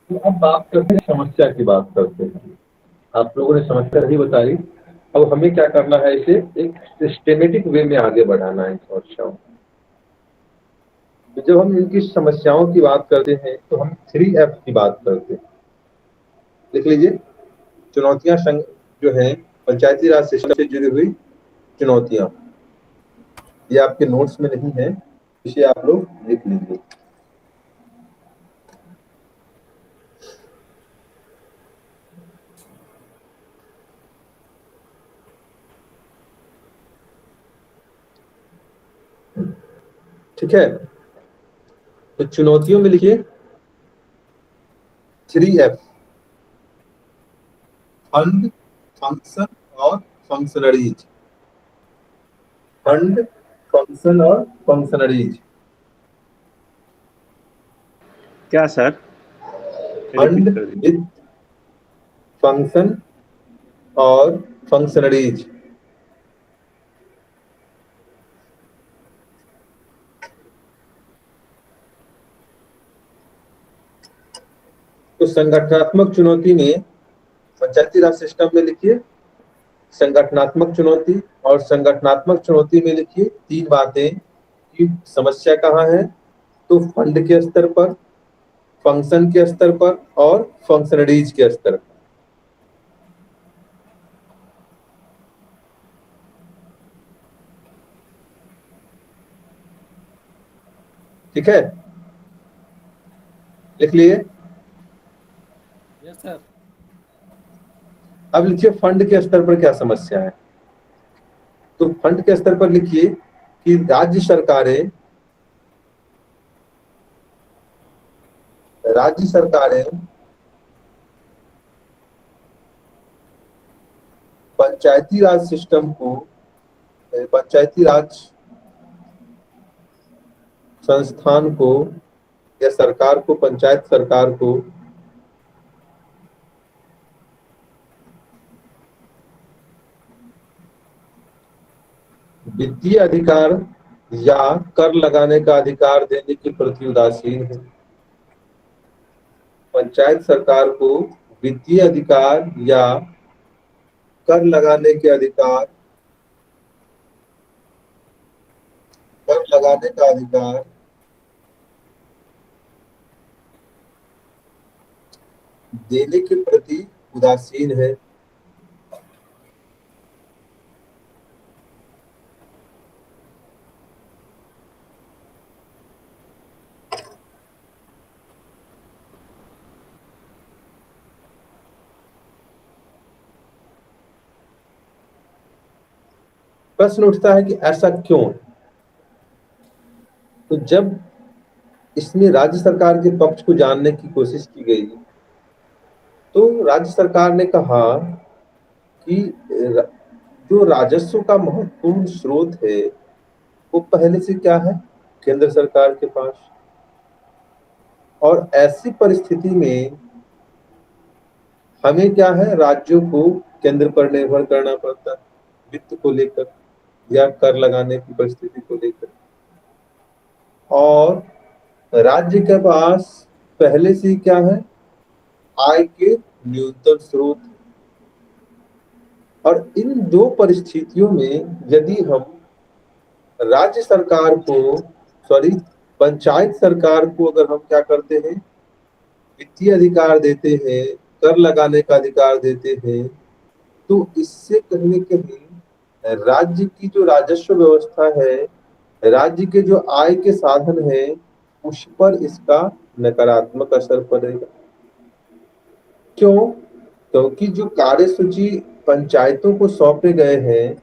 तो अब बात करते हैं, समस्या की बात करते हैं। आप लोगों ने समस्या नहीं बताई, अब हमें क्या करना है? इसे एक सिस्टेमेटिक वे में आगे बढ़ाना है समस्याओं। तो जब हम इनकी समस्याओं की बात करते हैं तो हम 3F की बात करते हैं। लिख लीजिए, चुनौतियां जो है पंचायती राज सिस्टम से जुड़ी हुई चुनौतियां। ये आपके नोट्स में नहीं है, इसे आप लोग लिख लीजिए। ठीक है? तो चुनौतियों में लिखिए 3F: फंड, फंक्शन और फंक्शनरीज। फंड, फंक्शन और फंक्शनरीज। क्या सर? फंड विद फंक्शन और फंक्शनरीज। तो संगठनात्मक चुनौती में पंचायती राज सिस्टम में लिखिए संगठनात्मक चुनौती, और संगठनात्मक चुनौती में लिखिए 3 बातें कि समस्या कहाँ है, तो फंड के स्तर पर, फंक्शन के स्तर पर और फंक्शनरीज के स्तर पर। ठीक है, लिख लिए? Yes sir. अब लिखिए फंड के स्तर पर क्या समस्या है। तो फंड के स्तर पर लिखिए कि राज्य सरकारें पंचायती राज सिस्टम को, पंचायती राज संस्थान को या सरकार को, पंचायत सरकार को वित्तीय अधिकार या कर लगाने का अधिकार देने के प्रति उदासीन है। पंचायत सरकार को वित्तीय अधिकार या कर लगाने के अधिकार, कर लगाने का अधिकार देने के प्रति उदासीन है। प्रश्न उठता है कि ऐसा क्यों? तो जब इसमें राज्य सरकार के पक्ष को जानने की कोशिश की गई तो राज्य सरकार ने कहा कि जो राजस्व का महत्वपूर्ण स्रोत है वो पहले से क्या है, केंद्र सरकार के पास। और ऐसी परिस्थिति में हमें क्या है, राज्यों को केंद्र पर निर्भर करना पड़ता है वित्त को लेकर या कर लगाने की परिस्थिति को लेकर। और राज्य के पास पहले से ही क्या है, आय के न्यूनतम स्रोत। और इन दो परिस्थितियों में यदि हम राज्य सरकार को, पंचायत सरकार को अगर हम क्या करते हैं, वित्तीय अधिकार देते हैं, कर लगाने का अधिकार देते हैं, तो इससे कहीं न कहीं राज्य की जो राजस्व व्यवस्था है, राज्य के जो आय के साधन है, उस पर इसका नकारात्मक असर पड़ेगा। क्यों? क्योंकि जो कार्यसूची पंचायतों को सौंपे गए हैं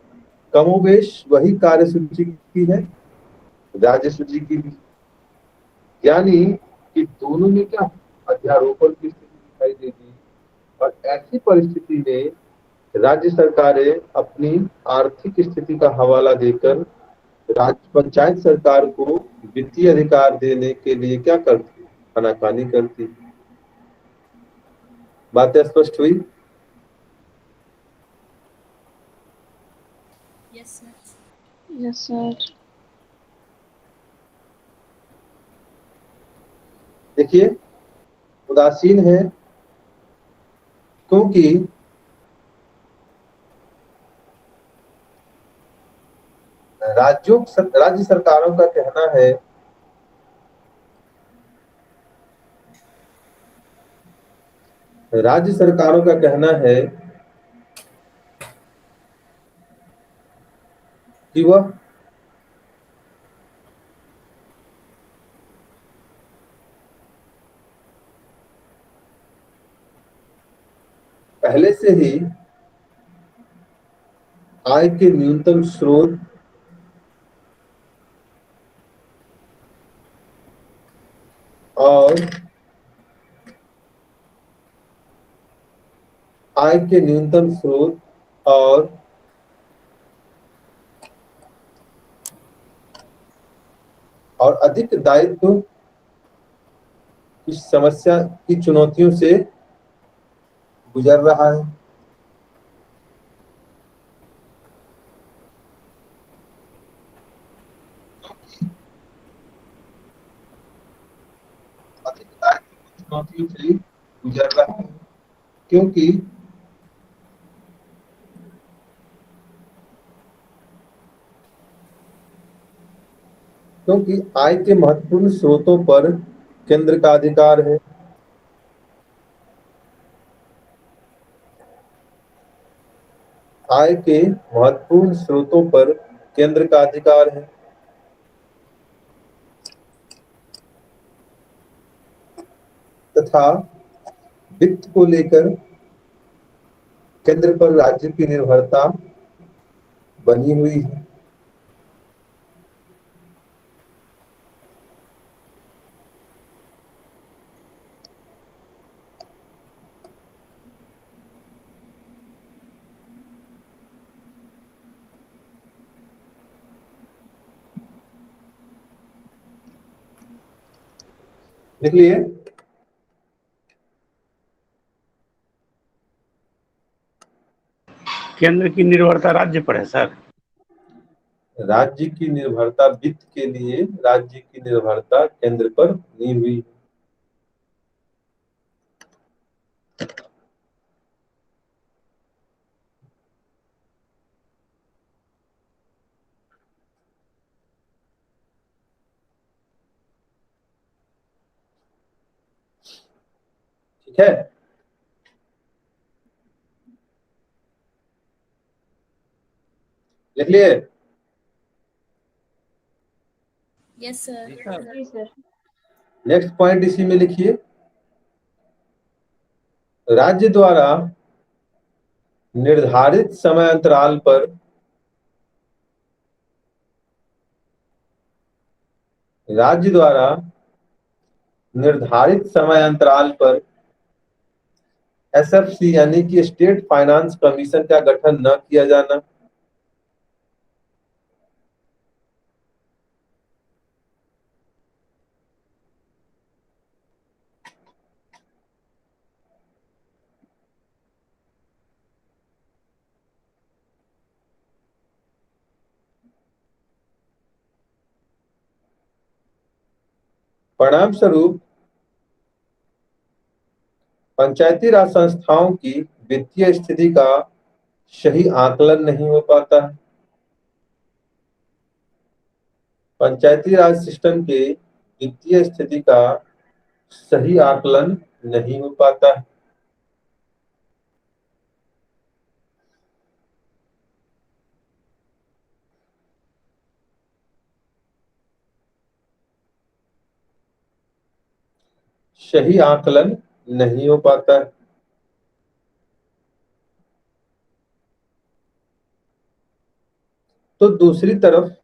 कमोबेश वही कार्यसूची की है राज्य सूची की भी। यानी कि दोनों में क्या अध्यारोपण की स्थिति दिखाई देगी। और ऐसी परिस्थिति में राज्य सरकारें अपनी आर्थिक स्थिति का हवाला देकर राज्य पंचायत सरकार को वित्तीय अधिकार देने के लिए क्या करती, आनाकानी करती। बातें स्पष्ट हुई? Yes sir. Yes sir. देखिए उदासीन है क्योंकि राज्य सरकारों का कहना है कि वह पहले से ही आय के न्यूनतम स्रोत और अधिक दायित्व की समस्या की चुनौतियों से गुजर रहा है। अधिक दायित्व की चुनौतियों से गुजर रहा है, क्योंकि आय के महत्वपूर्ण स्रोतों पर केंद्र का अधिकार है। आय के महत्वपूर्ण स्रोतों पर केंद्र का अधिकार है तथा वित्त को लेकर केंद्र पर राज्य की निर्भरता बनी हुई है। लिख लिए? केंद्र की निर्भरता राज्य पर है सर। राज्य की निर्भरता वित्त के लिए राज्य की निर्भरता केंद्र पर नहीं हुई। ठीक है, लिख लिए? Yes sir. जी सर। नेक्स्ट पॉइंट इसी में लिखिए। राज्य द्वारा निर्धारित समय अंतराल पर राज्य द्वारा निर्धारित समय अंतराल पर एसएफसी यानी कि स्टेट फाइनेंस कमीशन का गठन न किया जाना। परिणाम स्वरूप पंचायती राज संस्थाओं की वित्तीय स्थिति का सही आकलन नहीं हो पाता है। पंचायती राज सिस्टम के वित्तीय स्थिति का सही आकलन नहीं हो पाता है। सही आकलन नहीं हो पाता है। तो दूसरी तरफ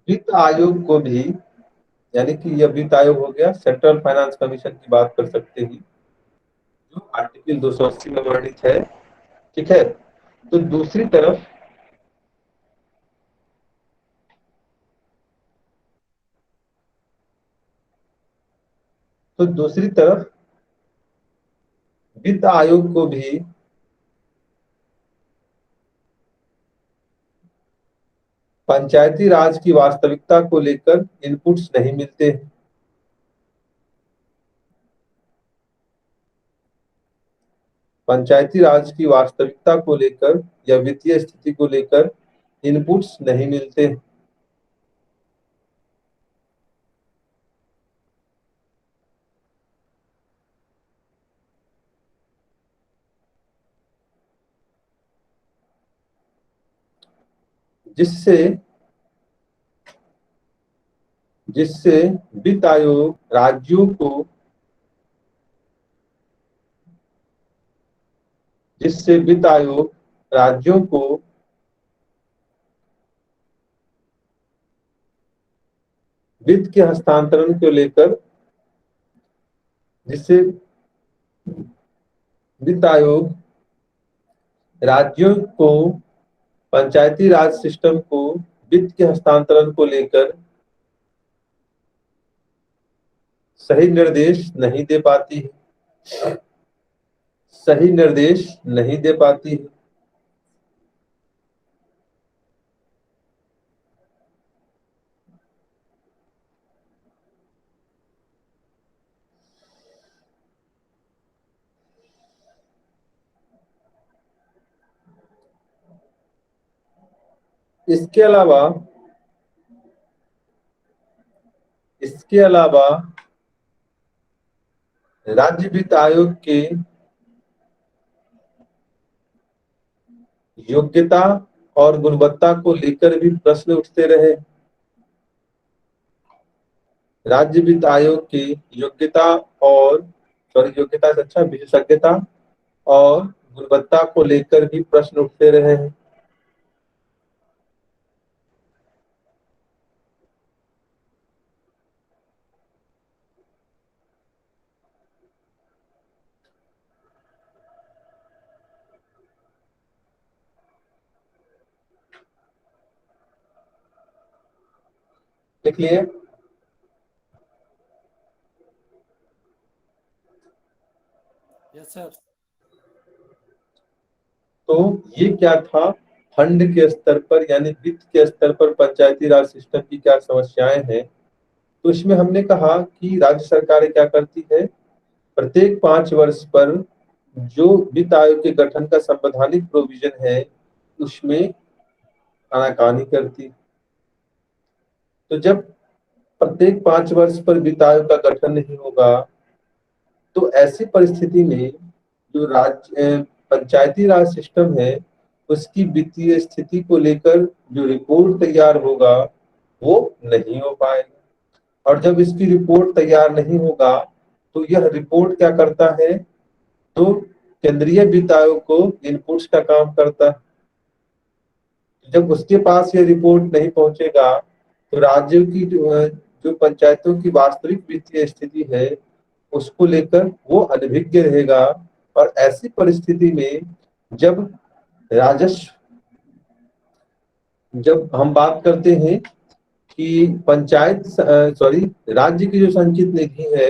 वित्त आयोग को भी, यानी कि यह वित्त आयोग हो गया, सेंट्रल फाइनेंस कमीशन की बात कर सकते हैं जो आर्टिकल 280 में वर्णित है। ठीक है, तो दूसरी तरफ वित्त आयोग को भी पंचायती राज की वास्तविकता को लेकर इनपुट्स नहीं मिलते। पंचायती राज की वास्तविकता को लेकर या वित्तीय स्थिति को लेकर इनपुट्स नहीं मिलते। जिससे वित्त आयोग राज्यों को वित्त के हस्तांतरण को लेकर, जिससे वित्त आयोग राज्यों को पंचायती राज सिस्टम को वित्त के हस्तांतरण को लेकर सही निर्देश नहीं दे पाती है, सही निर्देश नहीं दे पाती है। इसके अलावा राज्य वित्त आयोग के योग्यता और गुणवत्ता को लेकर भी प्रश्न उठते रहे। राज्य वित्त आयोग की योग्यता और योग्यता से अच्छा विशेषज्ञता और गुणवत्ता को लेकर भी प्रश्न उठते रहे हैं। लिख लिए? Yes sir. तो ये क्या था, फंड के स्तर पर यानी वित्त के स्तर पर पंचायती राज सिस्टम की क्या समस्याएं हैं। तो इसमें हमने कहा कि राज्य सरकारें क्या करती है, प्रत्येक 5 वर्ष पर जो वित्त आयोग के गठन का संवैधानिक प्रोविजन है उसमें आनाकानी करती। तो जब प्रत्येक 5 वर्ष पर वित्त आयोग का गठन नहीं होगा तो ऐसी परिस्थिति में जो राज्य पंचायती राज सिस्टम है उसकी वित्तीय स्थिति को लेकर जो रिपोर्ट तैयार होगा वो नहीं हो पाएगा। और जब इसकी रिपोर्ट तैयार नहीं होगा तो यह रिपोर्ट क्या करता है, तो केंद्रीय वित्त आयोग को इनपुट्स का काम करता है। जब उसके पास ये रिपोर्ट नहीं पहुंचेगा तो राज्यों की जो पंचायतों की वास्तविक वित्तीय स्थिति है उसको लेकर वो अनभिज्ञ रहेगा। और ऐसी परिस्थिति में जब हम बात करते हैं कि राज्य की जो संचित निधि है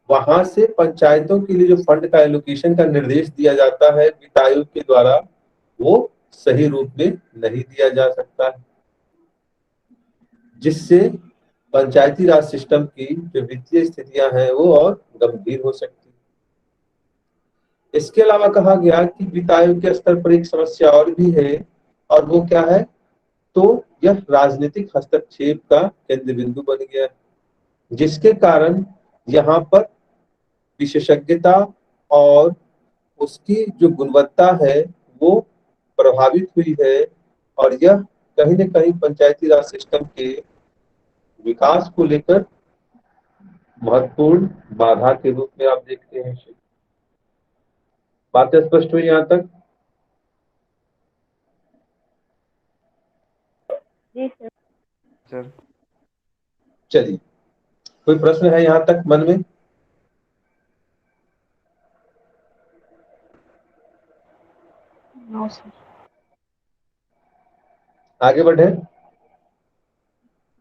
वहां से पंचायतों के लिए जो फंड का एलोकेशन का निर्देश दिया जाता है वित्त आयोग के द्वारा, वो सही रूप में नहीं दिया जा सकता है, जिससे पंचायती राज सिस्टम की जो वित्तीय स्थितियां हैं वो और गंभीर हो सकती। इसके अलावा कहा गया कि वित्त आयोग के स्तर पर एक समस्या और भी है, और वो क्या है, तो यह राजनीतिक हस्तक्षेप का केंद्र बिंदु बन गया, जिसके कारण यहाँ पर विशेषज्ञता और उसकी जो गुणवत्ता है वो प्रभावित हुई है। और यह कहीं न कहीं पंचायती राज सिस्टम के विकास को लेकर महत्वपूर्ण बाधा के रूप में आप देखते हैं। बातें स्पष्ट हुई यहाँ तक? जी सर। चलिए, कोई प्रश्न है यहाँ तक मन में? No sir. आगे बढ़े।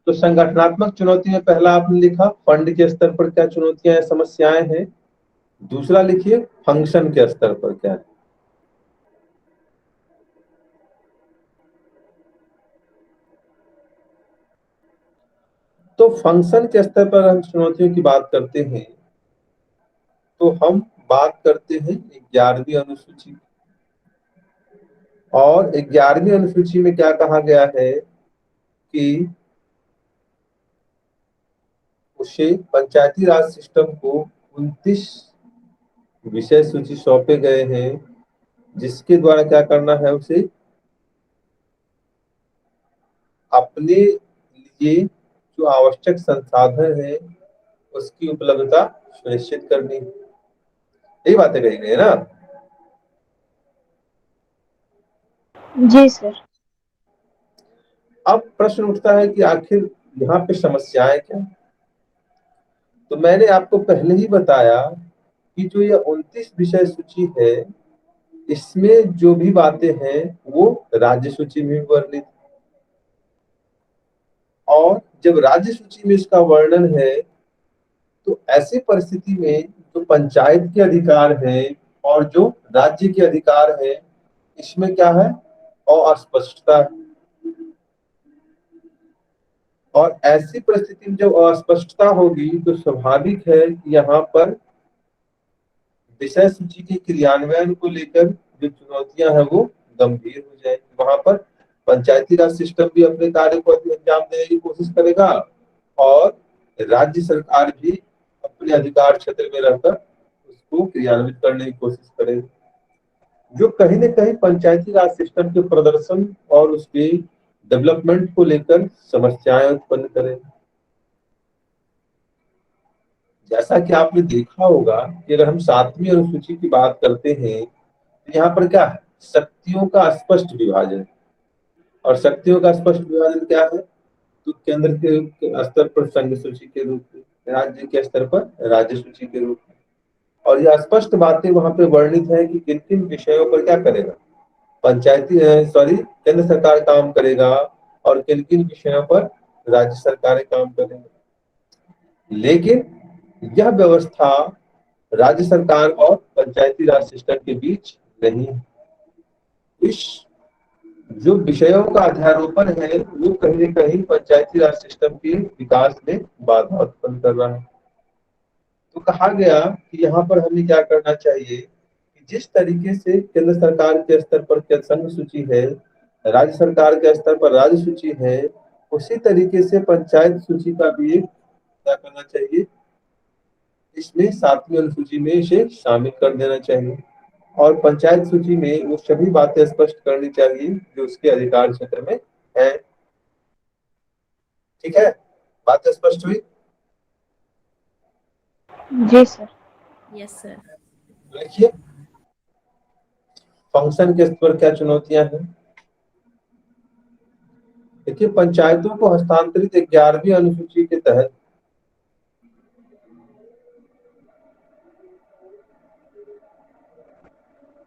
तो संगठनात्मक चुनौती में पहला आपने लिखा फंड के स्तर पर क्या चुनौतियां समस्याएं हैं। दूसरा लिखिए फंक्शन के स्तर पर क्या है। तो फंक्शन के स्तर पर हम चुनौतियों की बात करते हैं तो हम बात करते हैं 11वीं अनुसूची। और 11वीं अनुसूची में क्या कहा गया है कि उसे पंचायती राज सिस्टम को 29 विषय सूची सौंपे गए हैं, जिसके द्वारा क्या करना है, उसे अपने लिए जो आवश्यक संसाधन है उसकी उपलब्धता सुनिश्चित करनी। यही बातें कही गई है ना? जी सर। अब प्रश्न उठता है कि आखिर यहाँ पे समस्याएं क्या? तो मैंने आपको पहले ही बताया कि जो ये 29 विषय सूची है इसमें जो भी बातें हैं वो राज्य सूची में वर्णित, और जब राज्य सूची में इसका वर्णन है तो ऐसी परिस्थिति में जो पंचायत के अधिकार है और जो राज्य के अधिकार है, इसमें क्या है, अस्पष्टता है। और ऐसी परिस्थिति में जब अस्पष्टता होगी तो स्वाभाविक है कि यहाँ पर विषय सूची के क्रियान्वयन को लेकर जो चुनौतियां हैं वो गंभीर हो जाएगी। वहां पर पंचायती राज सिस्टम भी अपने कार्य को अंजाम देने की कोशिश करेगा और राज्य सरकार भी अपने अधिकार क्षेत्र में रहकर उसको क्रियान्वित करने की कोशिश करेगी, जो कहीं न कहीं पंचायती राज सिस्टम के प्रदर्शन और उसके डेवलपमेंट को लेकर समस्याएं उत्पन्न करेगी। जैसा कि आपने देखा होगा कि अगर हम 7वीं अनुसूची की बात करते हैं तो यहाँ पर क्या है, शक्तियों का स्पष्ट विभाजन। और शक्तियों का स्पष्ट विभाजन क्या है, तो केंद्र के स्तर पर संघ सूची के रूप में, राज्य के स्तर पर राज्य सूची के रूप में। और यह स्पष्ट बातें वहां पे वर्णित है कि किन किन विषयों पर क्या करेगा केंद्र सरकार काम करेगा और किन किन विषयों पर राज्य सरकारें काम करेंगे। लेकिन यह व्यवस्था राज्य सरकार और पंचायती राज सिस्टम के बीच नहीं है। इस जो विषयों का अध्यारोपण है वो कहीं न कहीं पंचायती राज सिस्टम के विकास में बाधा उत्पन्न कर रहा है। तो कहा गया कि यहाँ पर हमें क्या करना चाहिए कि जिस तरीके से केंद्र सरकार के स्तर पर संघ सूची है, राज्य सरकार के स्तर पर राज्य सूची है, उसी तरीके से पंचायत सूची का भी एक क्या करना चाहिए, इसमें 7वीं अनुसूची में इसे शामिल कर देना चाहिए और पंचायत सूची में वो सभी बातें स्पष्ट करनी चाहिए जो उसके अधिकार क्षेत्र में है। ठीक है, बात स्पष्ट हुई? जी सर। Yes sir. देखिए फंक्शन के स्तर पर क्या चुनौतियां हैं। देखिए पंचायतों को हस्तांतरित 11वीं अनुसूची के तहत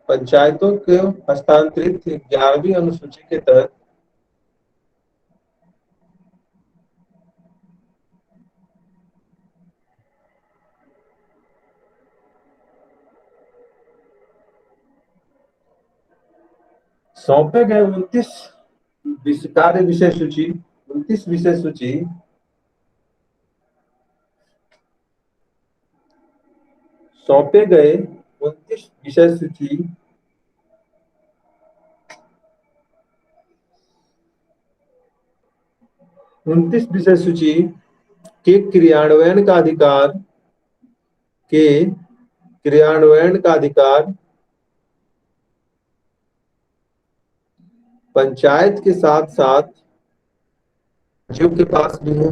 पंचायतों के हस्तांतरित 11वीं अनुसूची के तहत सौंपे गए 29 कार्य विषय सूची 29 विषय सूची सौंपे गए 29 विषय सूची के क्रियान्वयन का अधिकार पंचायत के साथ साथ राज्यों के पास भी है।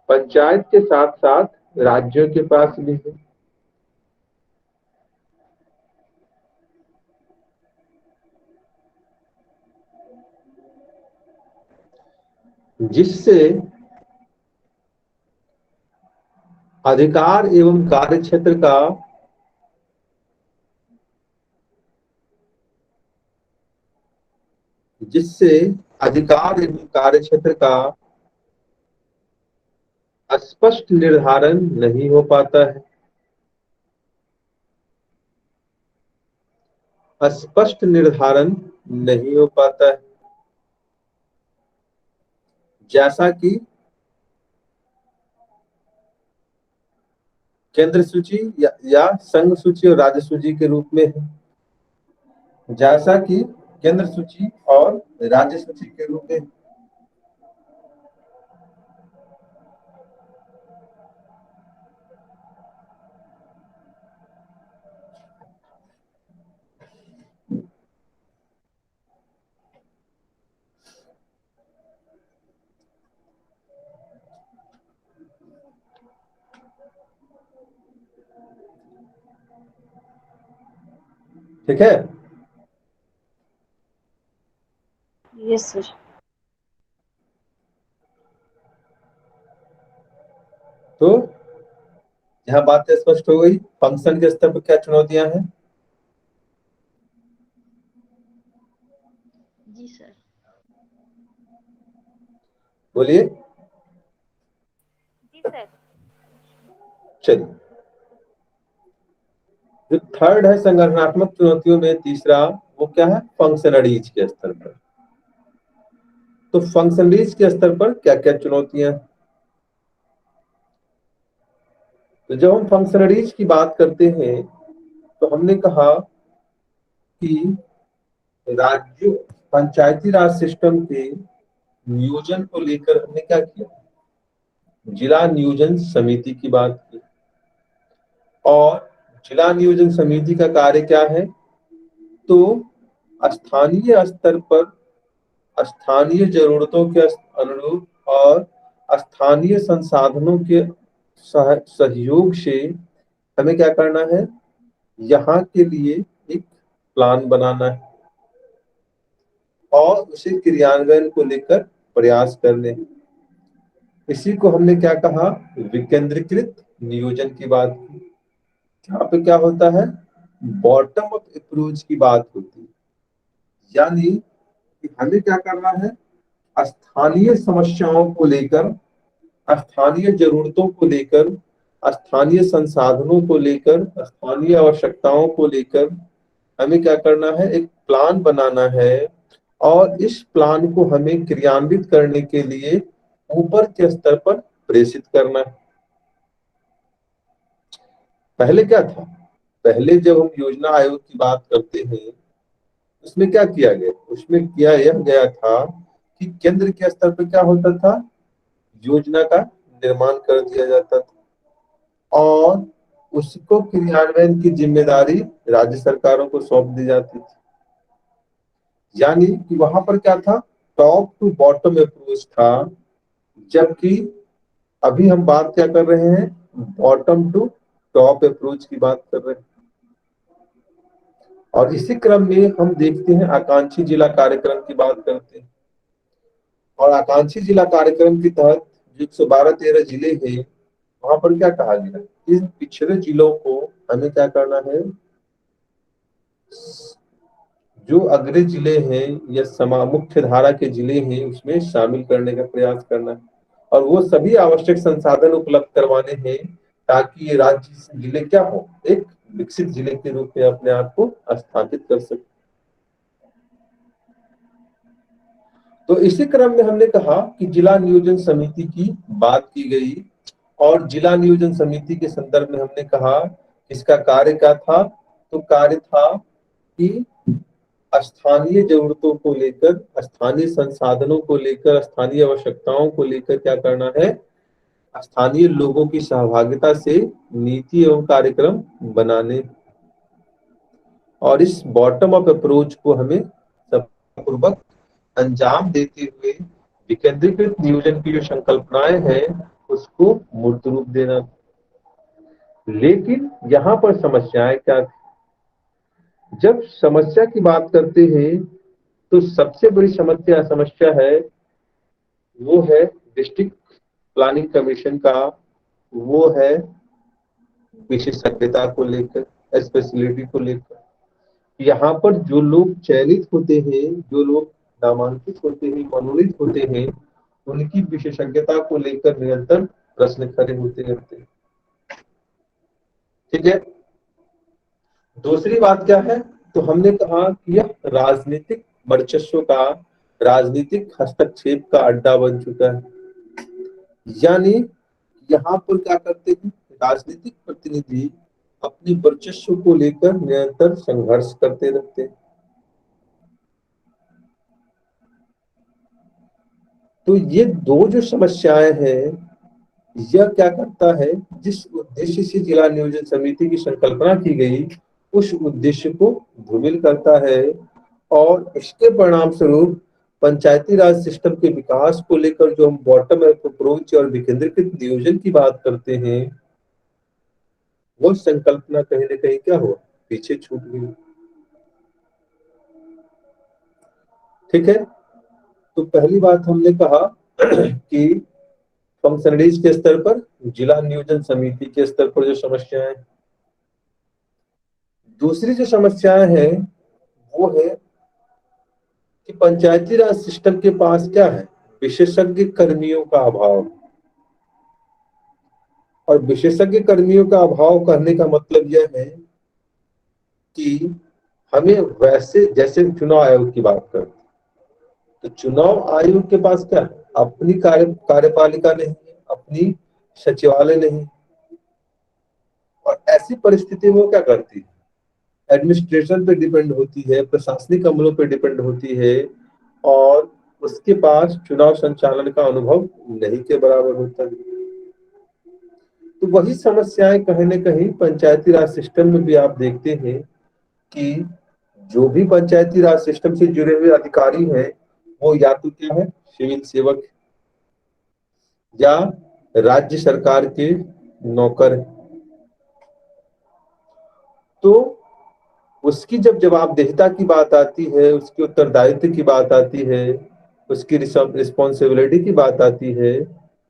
पंचायत के साथ साथ राज्यों के पास भी है। जिससे अधिकार एवं कार्यक्षेत्र का स्पष्ट निर्धारण नहीं हो पाता है। स्पष्ट निर्धारण नहीं हो पाता है, जैसा कि केंद्र सूची या संघ सूची और राज्य सूची के रूप में है। जैसा कि केंद्र सूची और राज्य सूची के रूप में। ठीक है, यस सर। तो यह बातें स्पष्ट हो गई। फंक्शन के स्तर पर क्या चुनौतियां हैं। जी सर। बोलिए। जी सर। चलिए, जो थर्ड है संगठनात्मक चुनौतियों में तीसरा, वो क्या है? फंक्शनरीज के स्तर पर। तो फंक्शनरीज के स्तर पर क्या क्या चुनौतियां हैं? तो जब हम फंक्शनरीज की बात करते हैं तो हमने कहा कि राज्यों, पंचायती राज सिस्टम के नियोजन को लेकर हमने क्या किया? जिला नियोजन समिति की बात की। और जिला नियोजन समिति का कार्य क्या है? तो स्थानीय स्तर पर स्थानीय जरूरतों के अनुरूप और स्थानीय संसाधनों के सहयोग से हमें क्या करना है? यहाँ के लिए एक प्लान बनाना है और उसे क्रियान्वयन को लेकर प्रयास करने हैं। इसी को हमने क्या कहा? विकेंद्रीकृत नियोजन की बात की। यहाँ पे क्या होता है? बॉटम अप अप्रोच की बात होती है, यानी कि हमें क्या करना है? स्थानीय समस्याओं को लेकर, स्थानीय जरूरतों को लेकर, स्थानीय संसाधनों को लेकर, स्थानीय आवश्यकताओं को लेकर हमें क्या करना है? एक प्लान बनाना है और इस प्लान को हमें क्रियान्वित करने के लिए ऊपर के स्तर पर प्रेषित करना है। पहले क्या था? पहले जब हम योजना आयोग की बात करते हैं, उसमें क्या किया गया? उसमें किया यह गया था कि केंद्र के स्तर पर क्या होता था? योजना का निर्माण कर दिया जाता था और उसको क्रियान्वयन की जिम्मेदारी राज्य सरकारों को सौंप दी जाती थी। यानी कि वहां पर क्या था? टॉप टू बॉटम अप्रोच था, जबकि अभी हम बात क्या कर रहे हैं? बॉटम टू टॉप अप्रोच की बात कर रहे हैं। और इसी क्रम में हम देखते हैं आकांक्षी जिला कार्यक्रम की बात करते हैं। और आकांक्षी जिला कार्यक्रम के तहत जो 112-13 जिले हैं, वहां पर क्या कहा गया? इन पिछड़े जिलों को हमें क्या करना है? जो अग्रणी जिले हैं या मुख्य धारा के जिले हैं, उसमें शामिल करने का प्रयास करना है और वो सभी आवश्यक संसाधन उपलब्ध करवाने हैं ताकि ये राज्य जिले क्या हो? एक विकसित जिले के रूप में अपने आप को स्थापित कर सके। तो इसी क्रम में हमने कहा कि जिला नियोजन समिति की बात की गई और जिला नियोजन समिति के संदर्भ में हमने कहा इसका कार्य क्या था? तो कार्य था कि स्थानीय जरूरतों को लेकर, स्थानीय संसाधनों को लेकर, स्थानीय आवश्यकताओं को लेकर क्या करना है? स्थानीय लोगों की सहभागिता से नीति एवं कार्यक्रम बनाने और इस बॉटम अप अप्रोच को हमें सफलतापूर्वक अंजाम देते हुए विकेंद्रीकृत नियोजन की जो संकल्पनाएं हैं उसको मूर्त रूप देना। लेकिन यहाँ पर समस्याएं क्या थी? जब समस्या की बात करते हैं तो सबसे बड़ी समस्या है वो है डिस्ट्रिक्ट प्लानिंग कमीशन का, वो है विशेषज्ञता को लेकर, स्पेशलिटी को लेकर। यहाँ पर जो लोग चयनित होते हैं, जो लोग नामांकित होते हैं, मनोनीत होते हैं, उनकी विशेषज्ञता को लेकर निरंतर प्रश्न खड़े होते रहते हैं। ठीक है। दूसरी बात क्या है? तो हमने कहा कि यह राजनीतिक वर्चस्व का, राजनीतिक हस्तक्षेप का अड्डा बन चुका है। यानी यहाँ पर क्या करते हैं? राजनीतिक प्रतिनिधि अपने वर्चस्व को लेकर निरंतर संघर्ष करते रहते हैं। तो ये दो जो समस्याएं हैं, यह क्या करता है? जिस उद्देश्य से जिला नियोजन समिति की संकल्पना की गई उस उद्देश्य को धूमिल करता है और इसके परिणाम स्वरूप पंचायती राज सिस्टम के विकास को लेकर जो हम बॉटम अप अप्रोच और विकेंद्रीकृत नियोजन की बात करते हैं, वो संकल्पना कहीं ना कहीं क्या हुआ? पीछे छूट गई। ठीक है। तो पहली बात हमने कहा कि फंक्शनरीज के स्तर पर, जिला नियोजन समिति के स्तर पर जो समस्याएं, दूसरी जो समस्याएं हैं वो है कि पंचायती राज सिस्टम के पास क्या है? विशेषज्ञ कर्मियों का अभाव। और विशेषज्ञ कर्मियों का अभाव कहने का मतलब यह है कि हमें वैसे, जैसे चुनाव आयोग की बात करते, तो चुनाव आयोग के पास क्या है, अपनी कार्यपालिका नहीं है, अपनी सचिवालय नहीं। और ऐसी परिस्थिति में वो क्या करती है, एडमिनिस्ट्रेशन पे डिपेंड होती है, प्रशासनिक अमलों पे डिपेंड होती है, और उसके पास चुनाव संचालन का अनुभव नहीं के बराबर होता है। तो वही समस्याएं कहीं न कहीं पंचायती राज सिस्टम में भी आप देखते हैं कि जो भी पंचायती राज सिस्टम से जुड़े हुए अधिकारी हैं, वो या तो क्या है, सिविल सेवक या राज्य सरकार के नौकर। तो उसकी जब जवाबदेहिता की बात आती है, उसके उत्तरदायित्व की बात आती है, उसकी रिस्पॉन्सिबिलिटी की बात आती है,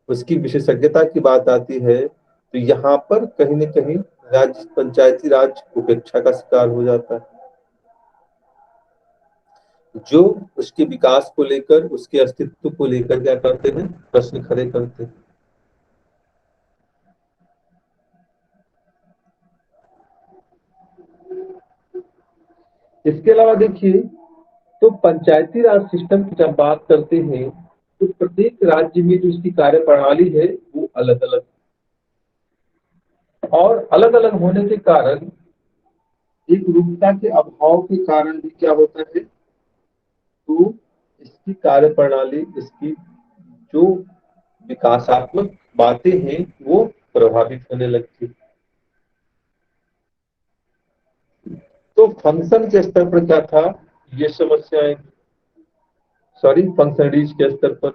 उसकी विशेषज्ञता की बात आती है, तो यहाँ पर कहीं न कहीं राज्य पंचायती राज उपेक्षा का शिकार हो जाता है, जो उसके विकास को लेकर, उसके अस्तित्व को लेकर क्या करते हैं, प्रश्न खड़े करते हैं। इसके अलावा देखिए, तो पंचायती राज सिस्टम की जब बात करते हैं, तो प्रत्येक राज्य में जो उसकी कार्यप्रणाली है वो अलग अलग, और अलग अलग होने के कारण, एक रूपता के अभाव के कारण भी क्या होता है, तो इसकी कार्यप्रणाली, इसकी जो विकासात्मक बातें हैं वो प्रभावित होने लगती। तो फंक्शन के स्तर पर क्या था, ये समस्याएं, सॉरी फंक्शनरीज के स्तर पर।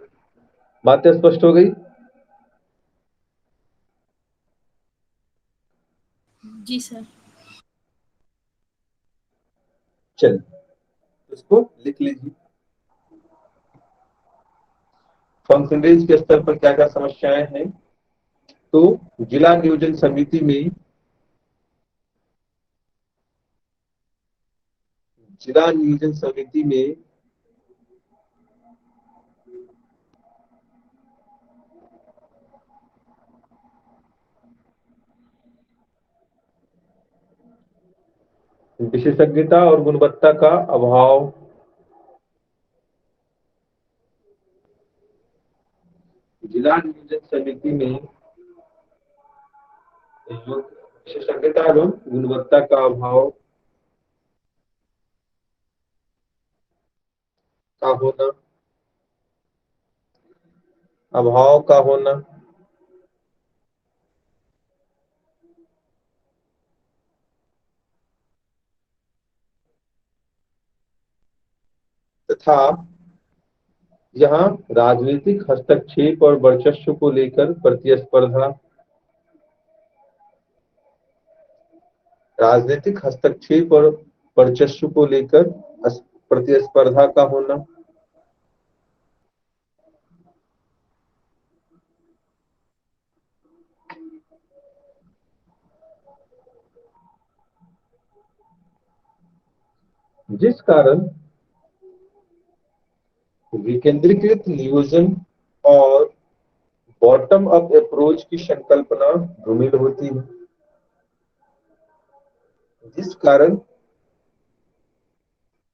बातें स्पष्ट हो गई? जी सर। चलिए इसको लिख लीजिए। फंक्शनरीज के स्तर पर क्या क्या समस्याएं हैं, तो जिला नियोजन समिति में, जिला नियोजन समिति में विशेषज्ञता और गुणवत्ता का अभाव, जिला नियोजन समिति में विशेषज्ञता एवं गुणवत्ता का अभाव का होना, अभाव का होना, तथा यहाँ राजनीतिक हस्तक्षेप और वर्चस्व को लेकर प्रतिस्पर्धा, राजनीतिक हस्तक्षेप और वर्चस्व को लेकर प्रतिस्पर्धा का होना, जिस कारण विकेंद्रीकृत नियोजन और बॉटम अप अप्रोच की संकल्पना धूमिल होती है, जिस कारण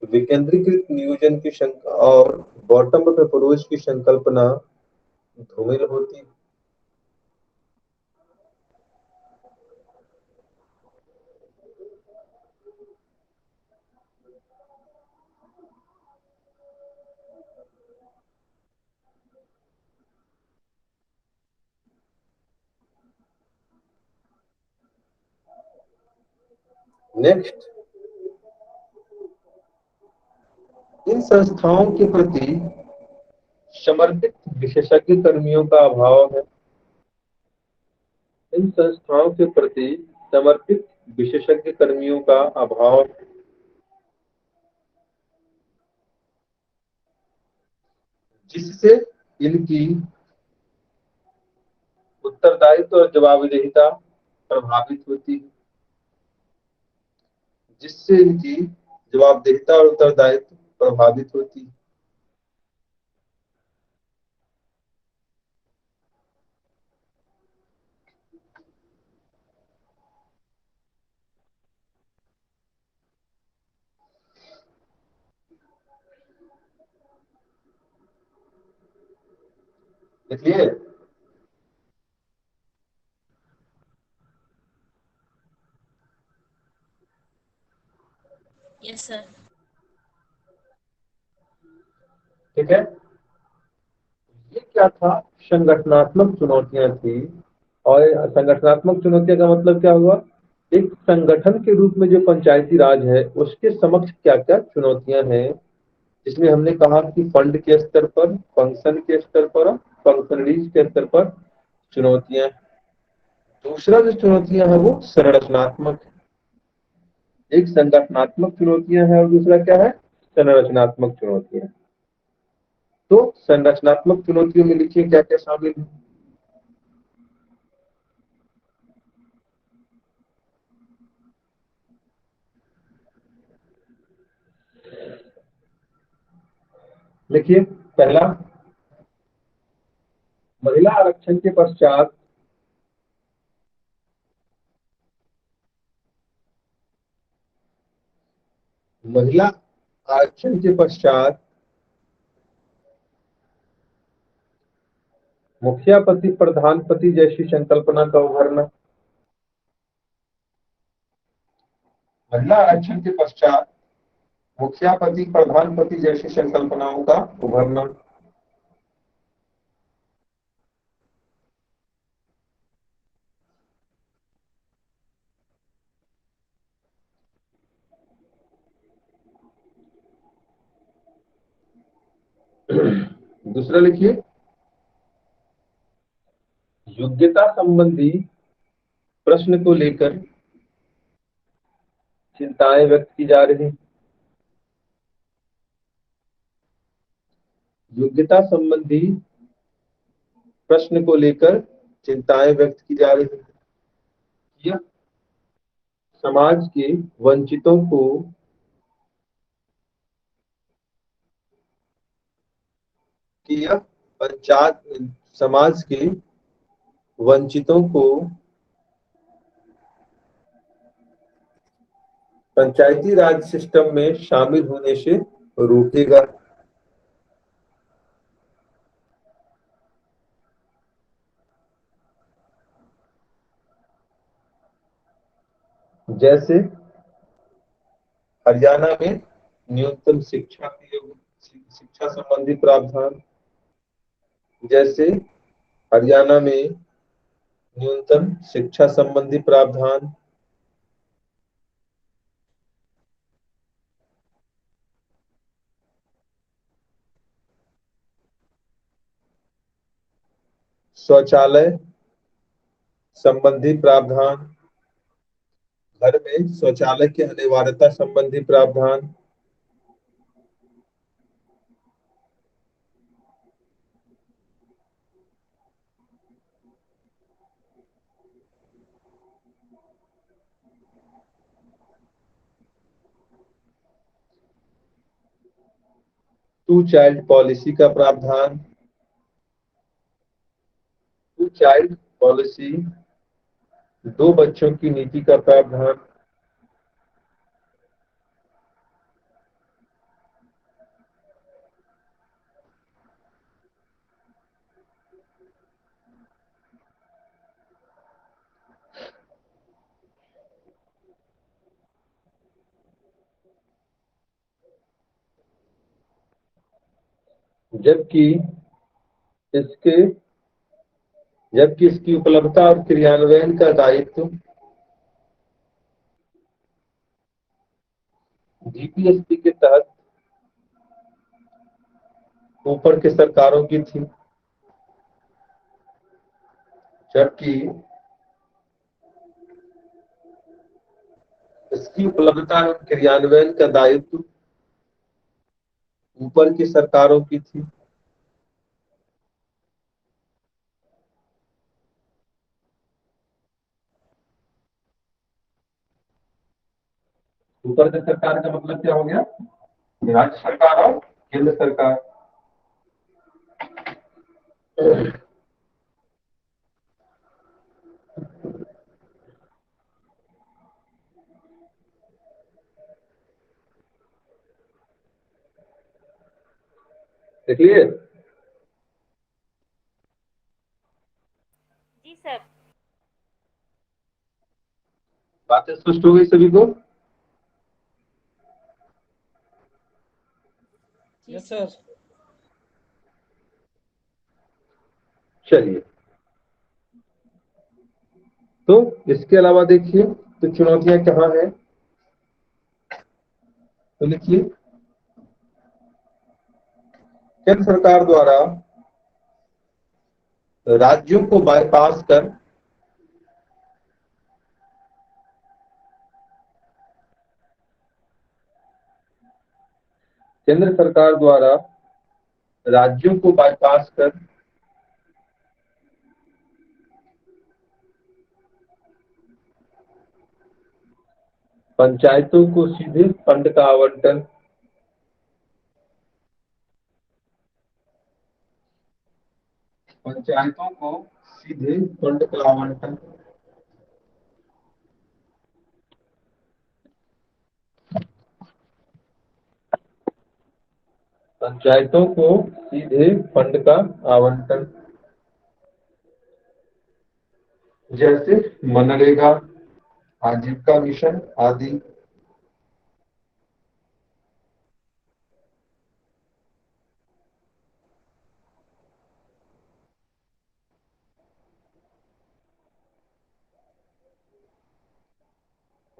विकेंद्रीकृत नियोजन की और बॉटम अप अप्रोच की संकल्पना धूमिल होती है। नेक्स्ट, इन संस्थाओं के प्रति समर्पित विशेषज्ञ कर्मियों का अभाव है। इन संस्थाओं के प्रति समर्पित विशेषज्ञ कर्मियों का अभाव, जिससे इनकी उत्तरदायित्व और जवाबदेहिता प्रभावित होती है, जिससे इनकी जवाबदेहिता और उत्तरदायित्व प्रभावित होती है। इसलिए यस सर। ठीक है, ये क्या था, संगठनात्मक चुनौतियां थी। और संगठनात्मक चुनौतियां का मतलब क्या हुआ, एक संगठन के रूप में जो पंचायती राज है उसके समक्ष क्या क्या चुनौतियां हैं, जिसमें हमने कहा कि फंड के स्तर पर, फंक्शन के स्तर पर, फंक्शनरीज के स्तर पर चुनौतियां। दूसरा जो चुनौतियां है वो संरचनात्मक है। एक संगठनात्मक चुनौतियां हैं और दूसरा क्या है, संरचनात्मक चुनौतियां। तो संरचनात्मक चुनौतियों में लिखिए क्या क्या शामिल है। देखिए, पहला, महिला आरक्षण के पश्चात महिला आरक्षण के पश्चात मुखिया पति प्रधान पति जैसी संकल्पना का उभरना। महिला आरक्षण के पश्चात मुखिया पति प्रधान पति जैसी संकल्पनाओं का उभरना। दूसरा लिखिए, योग्यता संबंधी प्रश्न को लेकर चिंताएं व्यक्त की जा रही। योग्यता संबंधी प्रश्न को लेकर चिंताएं व्यक्त की जा रही। यह समाज के वंचितों को यह पंचायत समाज के वंचितों को पंचायती राज सिस्टम में शामिल होने से रोकेगा। जैसे हरियाणा में न्यूनतम शिक्षा संबंधी प्रावधान, जैसे हरियाणा में न्यूनतम शिक्षा संबंधी प्रावधान। शौचालय संबंधी प्रावधान, घर में शौचालय की अनिवार्यता संबंधी प्रावधान। टू चाइल्ड पॉलिसी का प्रावधान। टू चाइल्ड पॉलिसी, दो बच्चों की नीति का प्रावधान। जबकि इसके जबकि इसकी उपलब्धता और क्रियान्वयन का दायित्व जीपीएसपी के तहत ऊपर के सरकारों की थी। जबकि इसकी उपलब्धता और क्रियान्वयन का दायित्व ऊपर की सरकारों की थी। ऊपर की सरकार का मतलब क्या हो गया, राज्य सरकार और केंद्र सरकार। देख लिए। बातें स्पष्ट हो गई सभी को? Yes sir. चलिए, तो इसके अलावा देखिए तो चुनौतियां कहाँ हैं, तो लिखिए केंद्र सरकार द्वारा राज्यों को बाईपास कर केंद्र सरकार द्वारा राज्यों को बाईपास कर पंचायतों को सीधे फंड का आवंटन पंचायतों को सीधे फंड का आवंटन पंचायतों को सीधे फंड का आवंटन जैसे मनरेगा, आजीविका मिशन आदि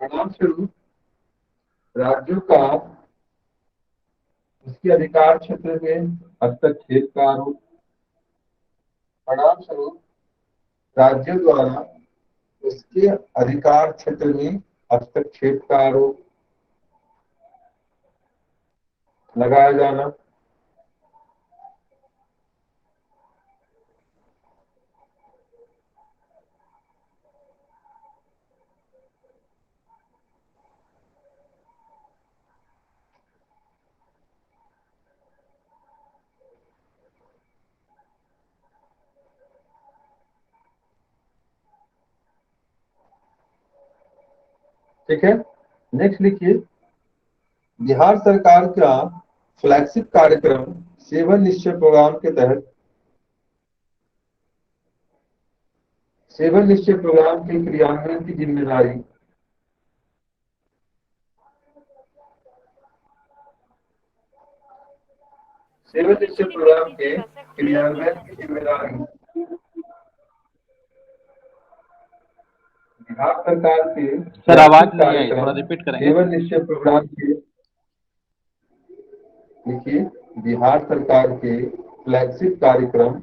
परिणामस्वरूप राज्यों का उसके अधिकार क्षेत्र में हस्तक्षेप का आरोप परिणामस्वरूप राज्यों द्वारा उसके अधिकार क्षेत्र में हस्तक्षेप का आरोप लगाया जाना ठीक है। नेक्स्ट लिखिए बिहार सरकार का फ्लैगशिप कार्यक्रम सेवन निश्चय प्रोग्राम के तहत सेवन निश्चय प्रोग्राम के क्रियान्वयन की जिम्मेदारी सेवन निश्चय प्रोग्राम के क्रियान्वयन की जिम्मेदारी बिहार सरकार के सर आवाज नहीं आई, थोड़ा रिपीट करेंगे। सेवन निश्चय प्रोग्राम के देखिए बिहार सरकार के फ्लैगशिप कार्यक्रम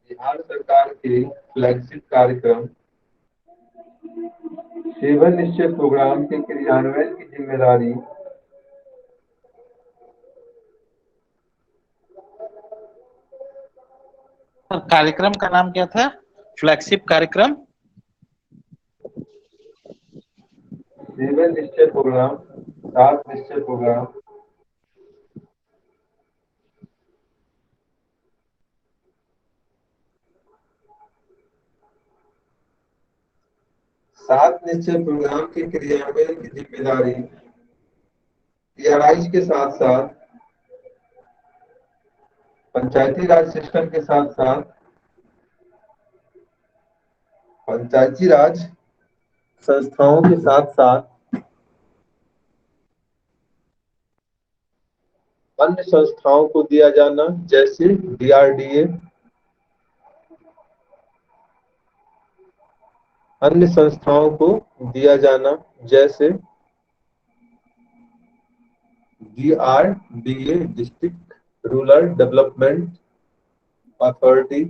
बिहार सरकार के फ्लैगशिप कार्यक्रम सेवन निश्चय प्रोग्राम के क्रियान्वयन की जिम्मेदारी कार्यक्रम का नाम क्या था? फ्लैगशिप कार्यक्रम सेवन निश्चय प्रोग्राम, 7 निश्चय प्रोग्राम सात निश्चय प्रोग्राम के क्रियान्वयन की जिम्मेदारी पीआरआई के साथ साथ पंचायती राज सिस्टम के साथ साथ पंचायती राज संस्थाओं के साथ साथ अन्य संस्थाओं को दिया जाना जैसे डीआरडीए, अन्य संस्थाओं को दिया जाना जैसे DRDA district rural development authority,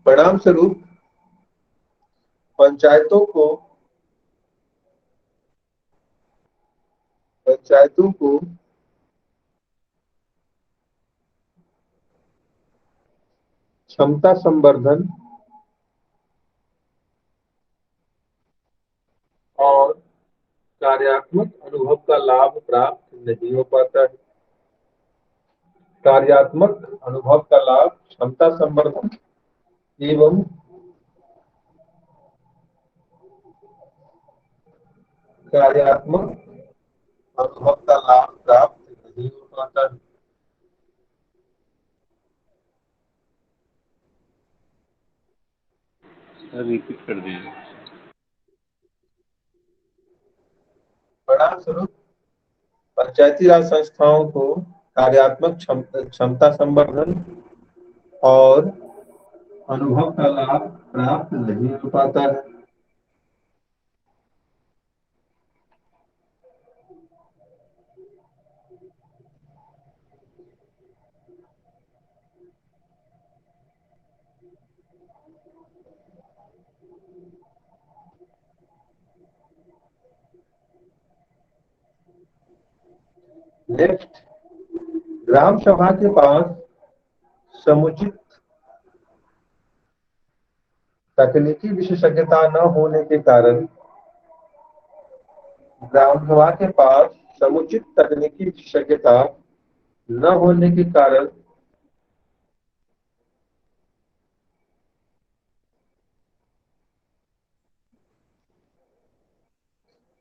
परिणाम स्वरूप पंचायतों को क्षमता संवर्धन और कार्यात्मक अनुभव का लाभ प्राप्त नहीं हो पाता है। कार्यात्मक अनुभव का लाभ क्षमता संवर्धन एवं कार्यात्मक अनुभव का लाभ प्राप्त नहीं हो पाता है। रिपीट कर दीजिए। परिणाम स्वरूप पंचायती राज संस्थाओं को कार्यात्मक क्षमता संवर्धन और अनुभव का लाभ प्राप्त नहीं हो पाता है। नेक्स्ट, ग्राम सभा के पास समुचित तकनीकी विशेषज्ञता न होने के कारण ग्राम सभा के पास समुचित तकनीकी विशेषज्ञता न होने के कारण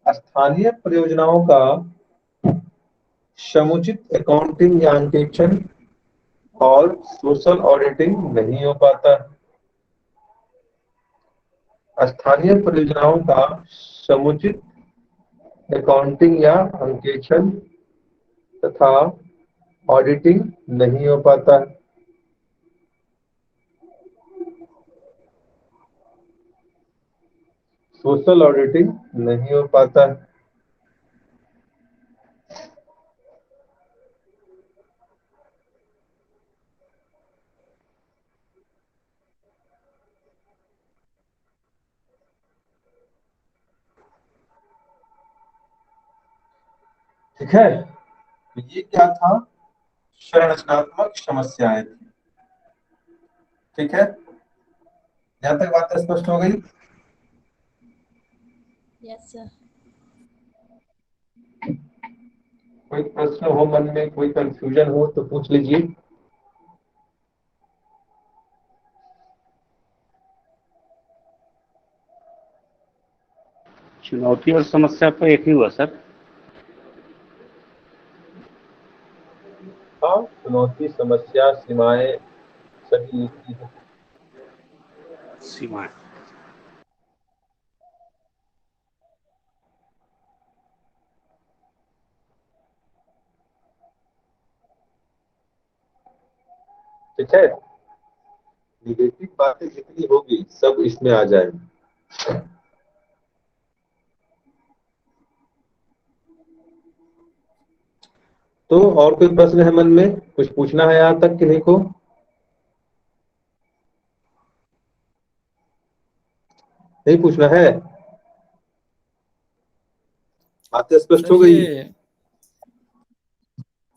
स्थानीय परियोजनाओं का समुचित अकाउंटिंग या अंकेक्षण और सोशल ऑडिटिंग नहीं हो पाता। स्थानीय परियोजनाओं का समुचित अकाउंटिंग या अंकेक्षण तथा ऑडिटिंग नहीं हो पाता है। सोशल ऑडिटिंग नहीं हो पाता है। ठीक है, तो ये क्या था? संरचनात्मक समस्याएं थी। ठीक है, यहां तक बात स्पष्ट हो गई? Yes sir. कोई प्रश्न हो मन में, कोई कंफ्यूजन हो तो पूछ लीजिए। चुनौती और समस्या तो एक ही हुआ सर। हाँ, चुनौती, समस्या, सीमाएं सभी एक ही है। सीमाएं। ठीक है, निगेटिव बातें जितनी होगी सब इसमें आ जाएगी। तो और कोई प्रश्न है मन में? कुछ पूछना है यहाँ तक कि नहीं को? नहीं पूछना है? बातें स्पष्ट सर हो गई? ये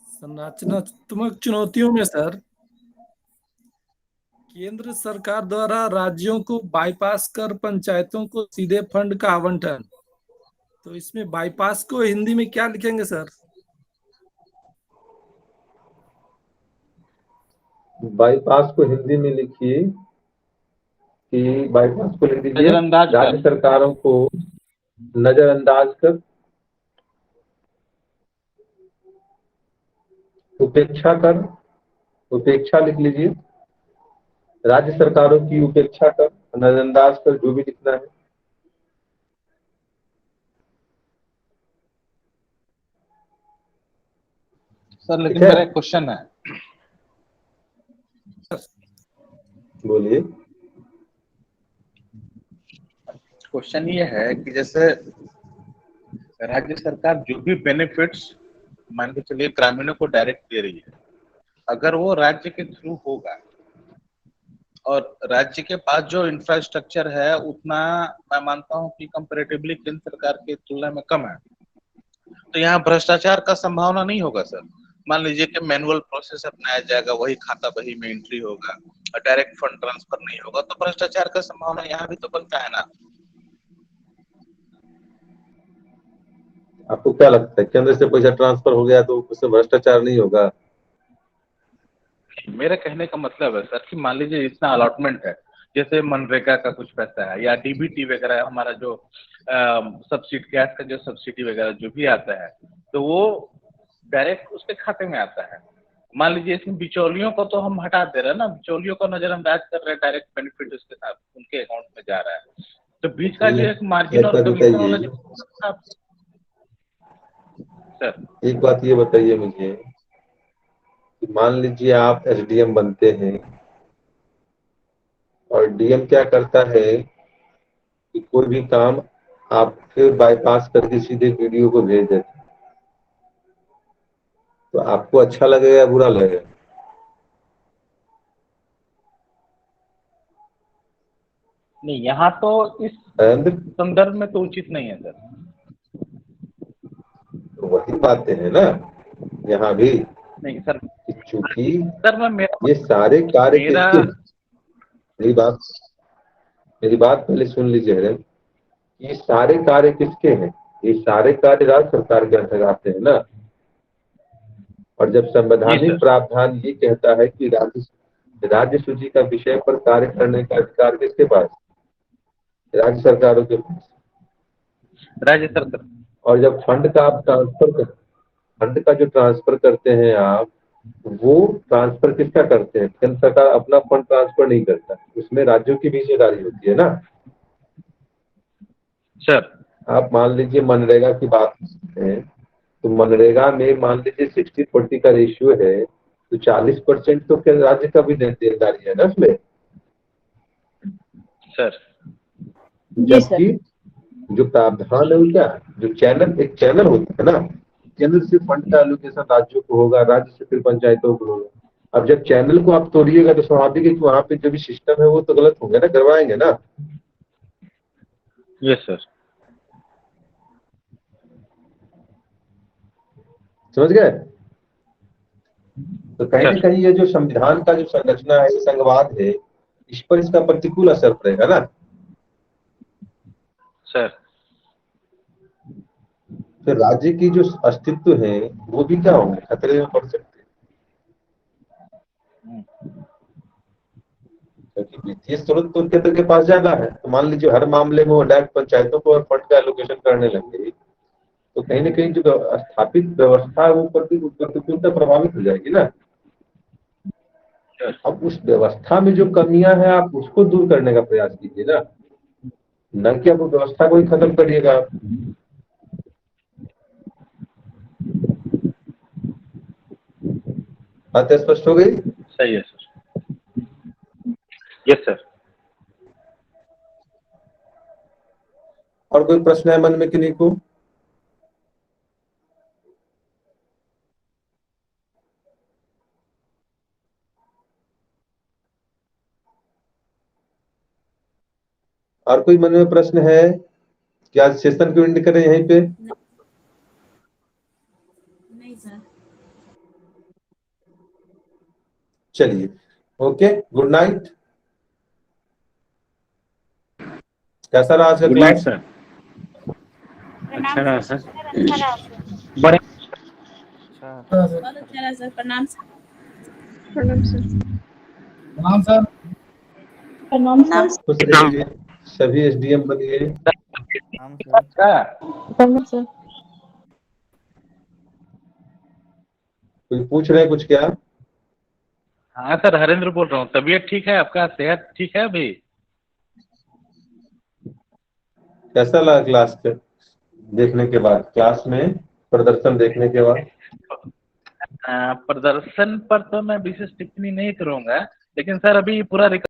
संरचनात्मक चुनौतियों में सर केंद्र सरकार द्वारा राज्यों को बाईपास कर पंचायतों को सीधे फंड का आवंटन, तो इसमें बाईपास को हिंदी में क्या लिखेंगे सर? बाईपास को हिंदी में लिखिए कि बाईपास को लिख दीजिए राज्य सरकारों को नजरअंदाज कर, उपेक्षा लिख लीजिए, राज्य सरकारों की उपेक्षा कर, नजरअंदाज कर, जो भी लिखना है। सर लेकिन मेरा एक क्वेश्चन है। बोलिए। क्वेश्चन ये है कि जैसे राज्य सरकार जो भी बेनिफिट्स मान के चलिए ग्रामीणों को डायरेक्ट दे रही है, अगर वो राज्य के थ्रू होगा और राज्य के पास जो इंफ्रास्ट्रक्चर है उतना मैं मानता हूँ कि कंपैरेटिवली केंद्र सरकार की तुलना में कम है, तो यहाँ भ्रष्टाचार का संभावना नहीं होगा सर। मान लीजिए कि मैनुअल प्रोसेस अपनाया जाएगा, वही खाता बही में एंट्री होगा और डायरेक्ट फंड ट्रांसफर नहीं होगा, तो भ्रष्टाचार का संभावना यहाँ भी तो बनता है ना। आपको क्या लगता है केंद्र से पैसा ट्रांसफर हो गया तो उससे भ्रष्टाचार नहीं होगा? मेरे कहने का मतलब है सर कि मान लीजिए इतना अलॉटमेंट है जैसे मनरेगा का कुछ पैसा है या डीबीटी वगैरह, हमारा जो सब्सिडी, गैस का जो सब्सिडी वगैरह जो भी आता है, तो वो डायरेक्ट उसके खाते में आता है। मान लीजिए इसमें बिचौलियों को तो हम हटा दे रहे हैं ना, बिचौलियों को नजरअंदाज कर रहे हैं, डायरेक्ट बेनिफिट उसके साथ उनके अकाउंट में जा रहा है। तो बीच का जो एक मार्जिन और कमीशन वाला जो सर, एक बात ये बताइए मुझे कि मान लीजिए आप एसडीएम बनते हैं और डीएम क्या करता है कि कोई भी काम आपके बाईपास करके सीधे वीडियो को भेज देता है, तो आपको अच्छा लगेगा या बुरा लगेगा? नहीं, यहाँ तो इस संदर्भ में तो उचित नहीं है सर। तो वही बातें हैं ना यहाँ भी, नहीं सर, चूंकि सर मैं ये सारे कार्य किसके, मेरी बात पहले सुन लीजिए हरन, ये सारे कार्य किसके हैं? ये सारे कार्य राज्य सरकार के अंतर्गत आते हैं ना। और जब संवैधानिक प्रावधान ये कहता है कि राज्य सूची का विषय पर कार्य करने का अधिकार किसके पास? राज्य सरकारों के पास, राज्य सरकार। और जब फंड का आप फंड का जो ट्रांसफर करते हैं आप, वो ट्रांसफर किसका करते हैं? केंद्र सरकार अपना फंड ट्रांसफर नहीं करता, उसमें राज्यों की भी हिस्सेदारी होती है ना सर। आप मान लीजिए मनरेगा की बात करते हैं, तो मनरेगा में मान लीजिए 60-40 का रेशियो है, तो 40% तो केंद्र राज्य का भी देनदारी है ना उसमें सर। जबकि जो प्रावधान है वो क्या, जो चैनल, एक चैनल होता है ना, केंद्र से फंड का एलोकेशन राज्यों को होगा, राज्य से फिर पंचायतों को होगा। अब जब चैनल को आप तोड़िएगा तो स्वाभाविक है कि वहां पे जो भी सिस्टम है वो तो गलत होंगे ना, करवाएंगे ना। Yes sir. समझ गए? तो कहीं ना कहीं ये जो संविधान का जो संरचना है, संघवाद है, इस पर इसका प्रतिकूल असर पड़ेगा ना सर। तो राज्य की जो अस्तित्व है वो भी क्या होंगे, खतरे में पड़ सकते हैं, क्योंकि वित्तीय स्रोत तो केंद्र के पास ज्यादा है। तो मान लीजिए हर मामले में वो डायरेक्ट पंचायतों को फंड का एलोकेशन करने लगे, तो कहीं ना कहीं जो स्थापित व्यवस्था है वो प्रतिकूलता प्रभावित हो जाएगी ना। अब उस व्यवस्था में जो कमियां हैं आप उसको दूर करने का प्रयास कीजिए ना, न कि आप व्यवस्था को ही खत्म करिएगा आप। बात स्पष्ट हो गई? सही है सर। Yes sir. और कोई प्रश्न है मन में किन्हीं को? और कोई मन में प्रश्न है कि आज सेशन को एंड करें यहीं पे? नहीं सर। चलिए, ओके, गुड नाइट। कैसा रहा आज का क्लास? सर अच्छा रहा सर। अच्छा रहा सर। बड़े बहुत अच्छा रहा सर। प्रणाम सर। प्रणाम सर। प्रणाम सर। प्रणाम सर। खुश रहिए, सभी एसडीएम बनिए। प्रणाम सर। कोई पूछ रहे हैं कुछ क्या? हाँ सर, हरेंद्र बोल रहा हूँ। तबीयत ठीक है आपका? सेहत ठीक है अभी? कैसा लगा क्लास के देखने के बाद, क्लास में प्रदर्शन देखने के बाद? प्रदर्शन पर तो मैं विशेष टिप्पणी नहीं करूंगा, लेकिन सर अभी पूरा